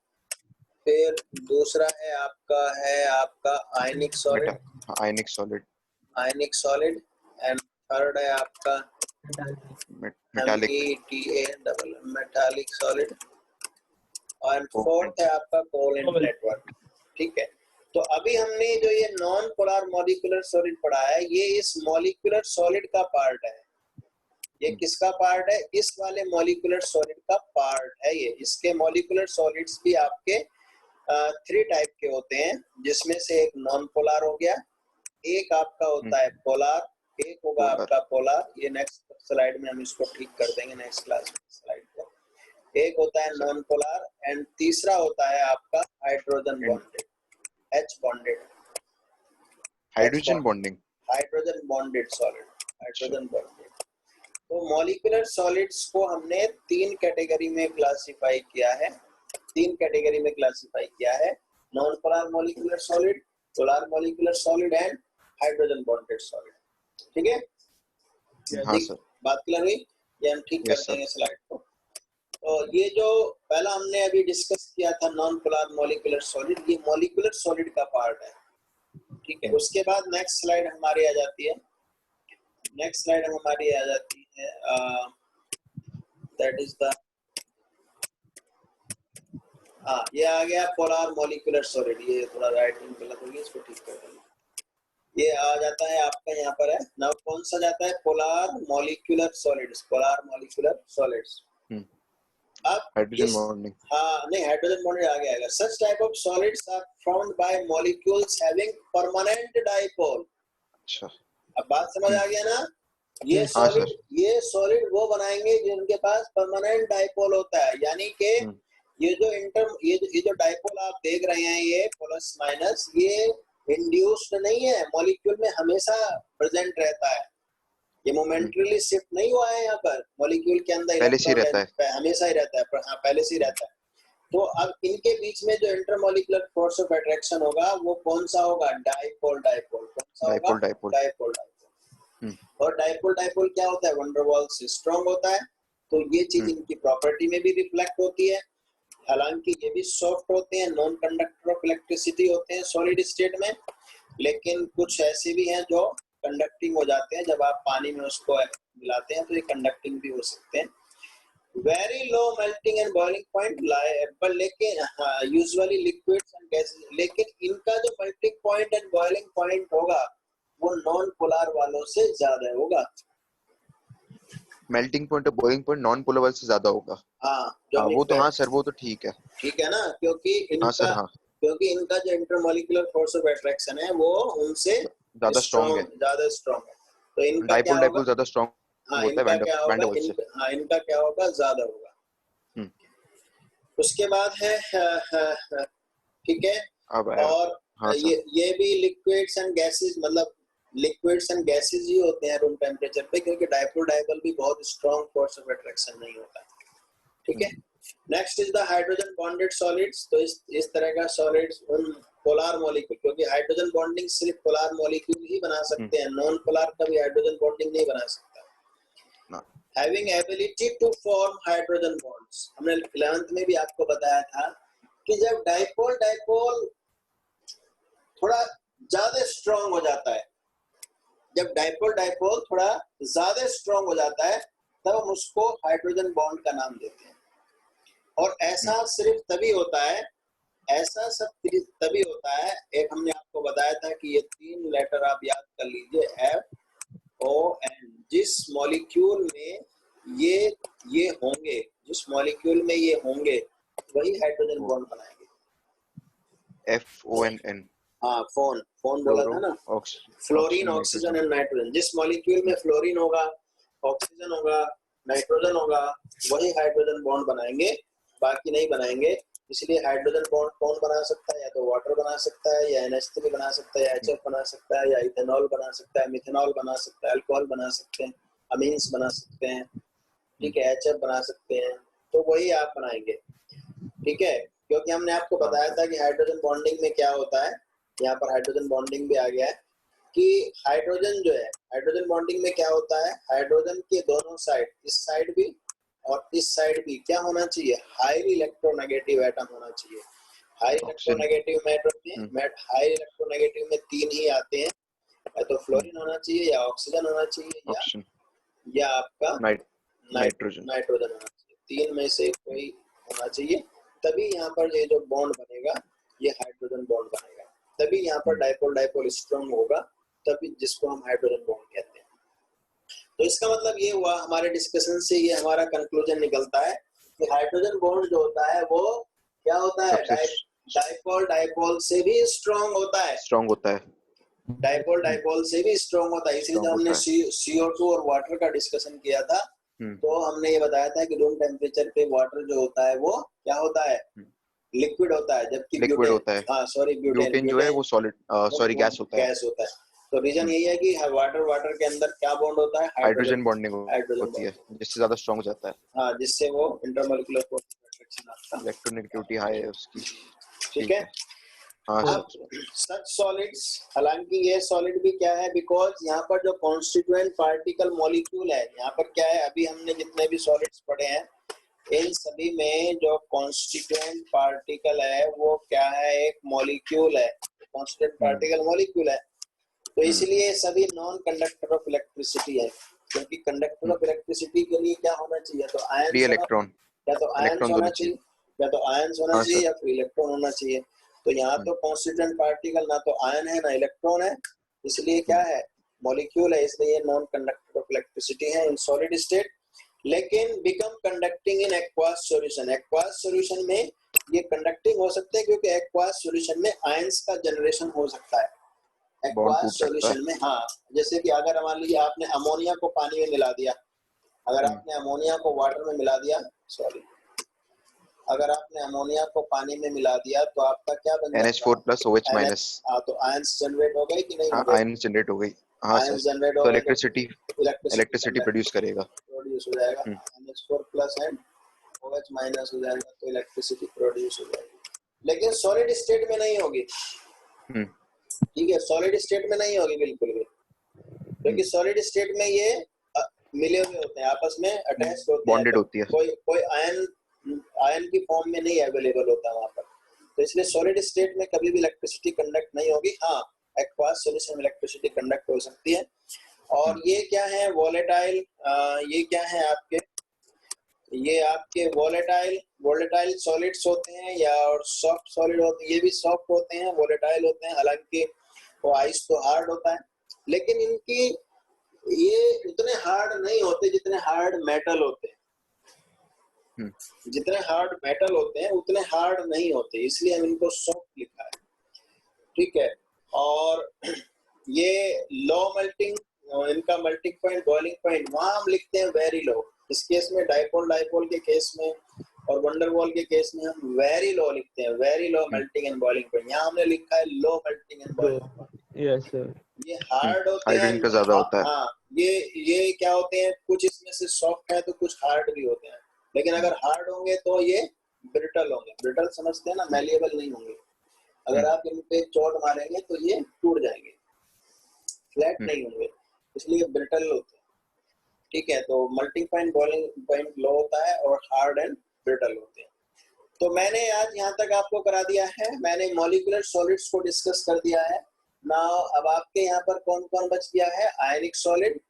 फिर दूसरा है आपका आयनिक सॉलिड, एंड थर्ड है आपका मेटालिक सॉलिड, और फोर्थ है आपका कोवलेंट नेटवर्क, ठीक है। तो अभी अभी हमने जो ये नॉन पोलर मॉलिक्यूलर सॉलिड पढ़ा है, ये इस मॉलिक्यूलर सॉलिड का पार्ट है। ये किसका पार्ट है? इस वाले मॉलिक्यूलर सॉलिड का पार्ट है ये। इसके मॉलिक्यूलर सॉलिड्स भी आपके 3 टाइप के होते हैं, जिसमें से एक नॉन पोलर हो गया, एक आपका होता है पोलर, एक होगा आपका पोलर। ये नेक्स्ट स्लाइड में हम इसको ठीक कर देंगे, नेक्स्ट क्लास में स्लाइड को। एक होता है नॉन पोलर एंड तीसरा होता है आपका hydrogen bonded, H bonded, hydrogen bonding, hydrogen bonded solid, hydrogen bonded. तो मॉलिक्यूलर सॉलिड्स को हमने 3 कैटेगरी में क्लासिफाई किया है, 3 कैटेगरी में क्लासिफाई किया है, non polar molecular solid, polar molecular solid and hydrogen bonded solid. ठीक है? हाँ सर, बात क्लियर हुई? ये हम ठीक कर देंगे स्लाइड को। तो ये जो पहला हमने अभी डिस्कस किया था नॉन पोलर मॉलिक्यूलर सॉलिड, ये मॉलिक्यूलर सॉलिड का पार्ट है। ठीक है? उसके बाद नेक्स्ट स्लाइड हमारी आ जाती है, नेक्स्ट स्लाइड हमारी आ जाती है दैट इज द ये आ गया पोलर मॉलिक्यूलर सॉलिड। ये थोड़ा राइटिंग गलत होगी, इसको ठीक कर देंगे। ये आ जाता है आपका, यहाँ पर है ना, कौन सा जाता है? Polar molecular solids, polar molecular solids. अब हाइड्रोजन बॉन्डिंग, हाँ नहीं, हाइड्रोजन बॉन्ड आगे आएगा। Such type of solids are found by molecules having permanent dipole. अच्छा, अब बात समझ आ गया ना? ये सॉलिड वो बनाएंगे जिनके पास परमानेंट डाइपोल होता है, यानी कि ये जो डाइपोल आप देख रहे हैं, ये प्लस माइनस, ये इंड्यूस्ड नहीं है, मॉलिक्यूल में हमेशा प्रेजेंट रहता है। ये मोमेंटरीली शिफ्ट नहीं हुआ है, यहाँ पर मॉलिक्यूल के अंदर पहले से ही रहता है, हमेशा ही रहता है, हाँ पहले से ही रहता है। तो अब इनके बीच में जो इंटरमॉलिक्यूलर फोर्स ऑफ अट्रैक्शन होगा वो कौन सा होगा? Dipole dipole. कौन सा होगा? Dipole dipole. और डाइपोल डाइपोल क्या होता है? वंडर वॉल से स्ट्रॉन्ग होता है। तो ये चीज इनकी प्रॉपर्टी में भी रिफ्लेक्ट होती है। हालांकि ये भी सॉफ्ट होते हैं, नॉन कंडक्टर ऑफ इलेक्ट्रिसिटी होते हैं सॉलिड स्टेट में, लेकिन कुछ ऐसे भी हैं जो कंडक्टिंग हो जाते हैं। जब आप पानी में उसको मिलाते हैं तो ये कंडक्टिंग भी हो सकते हैं। Very low melting and boiling point पर लेकिन यूजुअली लिक्विड्स एंड गैसेस, लेकिन इनका जो melting point and boiling point होगा वो नॉन पोलर वालों से ज्यादा होगा। मेल्टिंग पॉइंट और बॉइलिंग पॉइंट नॉन पोलर वाले से ज्यादा होगा। हाँ वो तो हाँ सर, वो तो ठीक है, ठीक है ना, क्योंकि इनका हाँ सर, हाँ, क्योंकि इनका जो इंटरमॉलिक्यूलर फोर्स ऑफ अट्रैक्शन है वो उनसे ज्यादा स्ट्रॉन्ग है, ज्यादा स्ट्रॉन्ग है। तो इनका क्या डाइपोल डाइपोल होगा? ज्यादा स्ट्रॉन्ग हाँ, होता है इनका क्या होगा? इनका क्या होगा? ज्यादा होगा। उसके बाद है ठीक है, और हाँ ये भी लिक्विड्स एंड गैसेस, मतलब लिक्विड्स एंड गैसेस ही होते हैं रूम टेम्परेचर पे, क्योंकि डाइपोल डाइपोल भी बहुत स्ट्रॉन्ग फोर्स ऑफ अट्रैक्शन नहीं होता। ठीक है? Next is the hydrogen bonded solids. तो इस तरह का सॉलिड्स उन पोलर मॉलिक्यूल, क्योंकि हाइड्रोजन बॉन्डिंग सिर्फ पोलर मॉलिक्यूल ही बना सकते हैं, नॉन पोलर कभी हाइड्रोजन बॉन्डिंग नहीं बना सकता। Having ability to form hydrogen bonds, हमने 11th में भी आपको बताया था कि जब डाइपोल डाइपोल थोड़ा ज्यादा स्ट्रॉन्ग हो जाता है, जब डाइपोल डाइपोल थोड़ा ज्यादा स्ट्रॉन्ग हो जाता है, तब हम उसको हाइड्रोजन बॉन्ड का नाम देते हैं। और ऐसा सिर्फ तभी होता है, ऐसा सब तभी होता है, एक हमने आपको बताया था कि ये 3 लेटर आप याद कर लीजिए, FON, जिस मॉलिक्यूल में ये होंगे, जिस मॉलिक्यूल में ये होंगे वही हाइड्रोजन बॉन्ड बनाएंगे। FONN, हाँ, फोन बोला था ना, फ्लोरीन, ऑक्सीजन एंड नाइट्रोजन। जिस मॉलिक्यूल में फ्लोरीन होगा, ऑक्सीजन होगा, नाइट्रोजन होगा, वही हाइड्रोजन बॉन्ड बनाएंगे, बाकी नहीं बनाएंगे। इसलिए हाइड्रोजन बॉन्ड कौन बना सकता है? या तो वाटर बना सकता है, या NH3 बना सकता है, या HF बना सकता है, या इथेनॉल बना सकता है, मिथेनॉल बना सकता है, अल्कोहल बना सकते हैं, अमीन्स बना सकते हैं, ठीक है, HF बना सकते हैं। तो वही आप बनाएंगे, ठीक है, क्योंकि हमने आपको बताया था कि हाइड्रोजन बॉन्डिंग में क्या होता है। यहाँ पर हाइड्रोजन बॉन्डिंग भी आ गया है कि हाइड्रोजन जो है, हाइड्रोजन बॉन्डिंग में क्या होता है, हाइड्रोजन के दोनों साइड, इस साइड भी और इस साइड भी क्या होना चाहिए? हाईली इलेक्ट्रोनेगेटिव एटम होना चाहिए। हाई इलेक्ट्रोनेगेटिव में हाई इलेक्ट्रोनेगेटिव में 3 ही आते हैं, या तो फ्लोरीन होना चाहिए, या ऑक्सीजन होना चाहिए, या आपका नाइट्रोजन होना चाहिए। 3 में से कोई होना चाहिए, तभी यहाँ पर ये जो बॉन्ड बनेगा ये हाइड्रोजन बॉन्ड बनेगा। तभी यहाँ पर डाइपोल डाइपोल स्ट्रॉन्ग होगा, तभी जिसको हम हाइड्रोजन बॉन्ड कहते हैं। तो इसका मतलब ये हुआ, हमारे डिस्कशन से ये हमारा कंक्लूजन निकलता है कि हाइड्रोजन बॉन्ड जो होता है वो क्या होता है, डाइपोल डाइपोल से भी स्ट्रॉन्ग होता है, स्ट्रॉन्ग होता है, डाइपोल डाइपोल से भी स्ट्रॉन्ग होता है। इसलिए जब हमने CO2 और वाटर का डिस्कशन किया था तो हमने ये बताया था कि रूम टेम्परेचर पे वाटर जो होता है वो क्या होता है, लिक्विड होता है, जबकि लिक्विड होता है, सॉरी ब्यूटेन जो है वो सॉलिड सॉरी गैस होता है, गैस होता है। तो रीजन यही है कि वाटर के अंदर क्या बॉन्ड होता है, हाइड्रोजन बॉन्डिंग होती है, जिससे ज्यादा स्ट्रॉन्ग हो जाता है। हाँ, जिससे वो इंटरमोलिकुलर अट्रैक्शन आपका, इलेक्ट्रोनेगेटिविटी हाई है उसकी। ठीक है। हाँ अब सच सॉलिड्स, हालांकि ये सॉलिड भी क्या है, बिकॉज यहाँ पर जो कॉन्स्टिट्यूएंट पार्टिकल मॉलिक्यूल है, यहाँ पर क्या है, अभी हमने जितने भी सॉलिड्स पढ़े हैं इन सभी में जो कॉन्स्टिट्यूएंट पार्टिकल है वो क्या है, एक मॉलिक्यूल है, कॉन्स्टिट्यूएंट पार्टिकल मॉलिक्यूल है। तो इसलिए सभी नॉन कंडक्टर ऑफ इलेक्ट्रिसिटी है, क्योंकि कंडक्टर ऑफ इलेक्ट्रिसिटी के लिए क्या होना चाहिए, तो आयन, इलेक्ट्रॉन, या तो आयन होना चाहिए, या तो आयन होना चाहिए, या फिर इलेक्ट्रॉन होना चाहिए। तो यहाँ तो कॉन्स्टिट्यूएंट पार्टिकल ना तो आयन है ना इलेक्ट्रॉन है, इसलिए क्या है, मॉलिक्यूल है, इसलिए नॉन कंडक्टर ऑफ इलेक्ट्रिसिटी है इन सॉलिड स्टेट। लेकिन बिकम कंडक्टिंग इन एक्वास सॉल्यूशन, एक्वास सॉल्यूशन में ये कंडक्टिंग हो सकते हैं, क्योंकि एक्वास सॉल्यूशन में आयंस का जनरेशन हो सकता है एक्वास सॉल्यूशन में। हाँ, जैसे कि अगर मान लीजिए आपने अमोनिया को पानी में मिला दिया, अगर आपने अमोनिया को वाटर में मिला दिया, सॉरी, अगर आपने अमोनिया को पानी में मिला दिया तो आपका क्या बन जाएगा, NH4+OH-। हाँ, तो आयंस जनरेट हो गई कि नहीं, हाँ, आयंस जनरेट हो गई। हाँ आयंस सर, जनरेट हो तो गई, इलेक्ट्रिसिटी प्रोड्यूस करेगा, प्रोड्यूस हो जाएगा, NH4+ एंड OH- हो जाएगा, तो इलेक्ट्रिसिटी प्रोड्यूस हो जाएगी। लेकिन सॉलिड स्टेट में नहीं होगी, ठीक है, सॉलिड स्टेट में नहीं होगी बिल्कुल भी, क्योंकि सॉलिड स्टेट में ये मिले हुए होते हैं, आपस में अटैच्ड होते हैं, बॉन्डेड होती है, कोई आयन की फॉर्म में नहीं अवेलेबल होता है वहां पर। तो इसलिए सॉलिड स्टेट में कभी भी इलेक्ट्रिसिटी कंडक्ट नहीं होगी। हाँ, एक्वास सॉल्यूशन में इलेक्ट्रिसिटी कंडक्ट हो सकती है। और ये क्या है, वोलेटाइल, ये क्या है आपके, ये आपके वोलेटाइल सॉलिड्स होते हैं, या और सॉफ्ट सॉलिड होते हैं, ये भी सॉफ्ट होते हैं, वोलेटाइल होते हैं, हालांकि वो आइस तो हार्ड होता है, लेकिन इनकी ये उतने हार्ड नहीं होते जितने हार्ड मेटल होते हैं, जितने हार्ड मेटल होते हैं उतने हार्ड नहीं होते, इसलिए हम इनको सॉफ्ट लिखा है, ठीक है। और ये लो मेल्टिंग, इनका मेल्टिंग पॉइंट, बॉइलिंग पॉइंट वहां हम लिखते हैं वेरी लो। इस केस में डाइपोल डाइपोल के केस में और वंडरवॉल के केस में हम वेरी लो लिखते हैं, very low melting and boiling point. यहाँ हमने लिखा है low melting and boiling point. Yes sir, ये हार्ड होते हैं, हाइड्रोजन का ज्यादा होता है। हाँ, ये क्या होते हैं, कुछ इसमें से सॉफ्ट है तो कुछ हार्ड भी होते हैं, लेकिन अगर हार्ड होंगे तो ये ब्रिटल होंगे, ब्रिटल समझते हैं ना, मैलिएबल नहीं होंगे। अगर आप इन पे चोट मारेंगे तो ये टूट जाएंगे, फ्लैट नहीं होंगे, इसलिए ब्रिटल होते हैं, ठीक है। तो मेल्टिंग पॉइंट, बॉइलिंग पॉइंट लो होता है, और हार्ड एंड ब्रिटल होते हैं। तो मैंने आज यहाँ तक आपको करा दिया है, मैंने मॉलिक्यूलर सॉलिड्स को डिस्कस कर दिया है। नाउ अब आपके यहाँ पर कौन कौन बच गया है, आयनिक solid,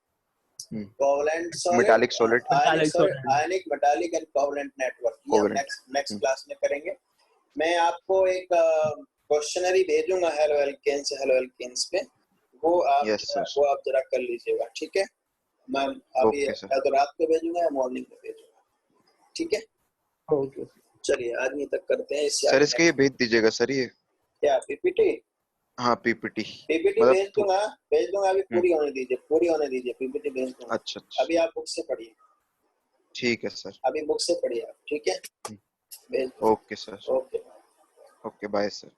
covalent solid, metallic solid, ionic, metallic and covalent network. ये हम नेक्स्ट क्लास में करेंगे। मैं आपको एक क्वेश्चनरी भेजूंगा हेलो एल्केन्स पे, वो आप जरा कर लीजिएगा, ठीक है। मैं अभी या तो रात को भेजूंगा या मॉर्निंग में भेजूंगा, ठीक है। ओके, चलिए आज नहीं तक करते हैं। सर इसके ये भेज दीजिएगा सर, ये क्या पीपीटी? हाँ पीपीटी मतलब भेज दूंगा अभी पूरी होने दीजिए, पीपीटी भेज दूंगा। अच्छा, अभी आप बुक से पढ़िए, ठीक है सर, अभी बुक से पढ़िए आप, ठीक है। Okay sir, okay bye sir.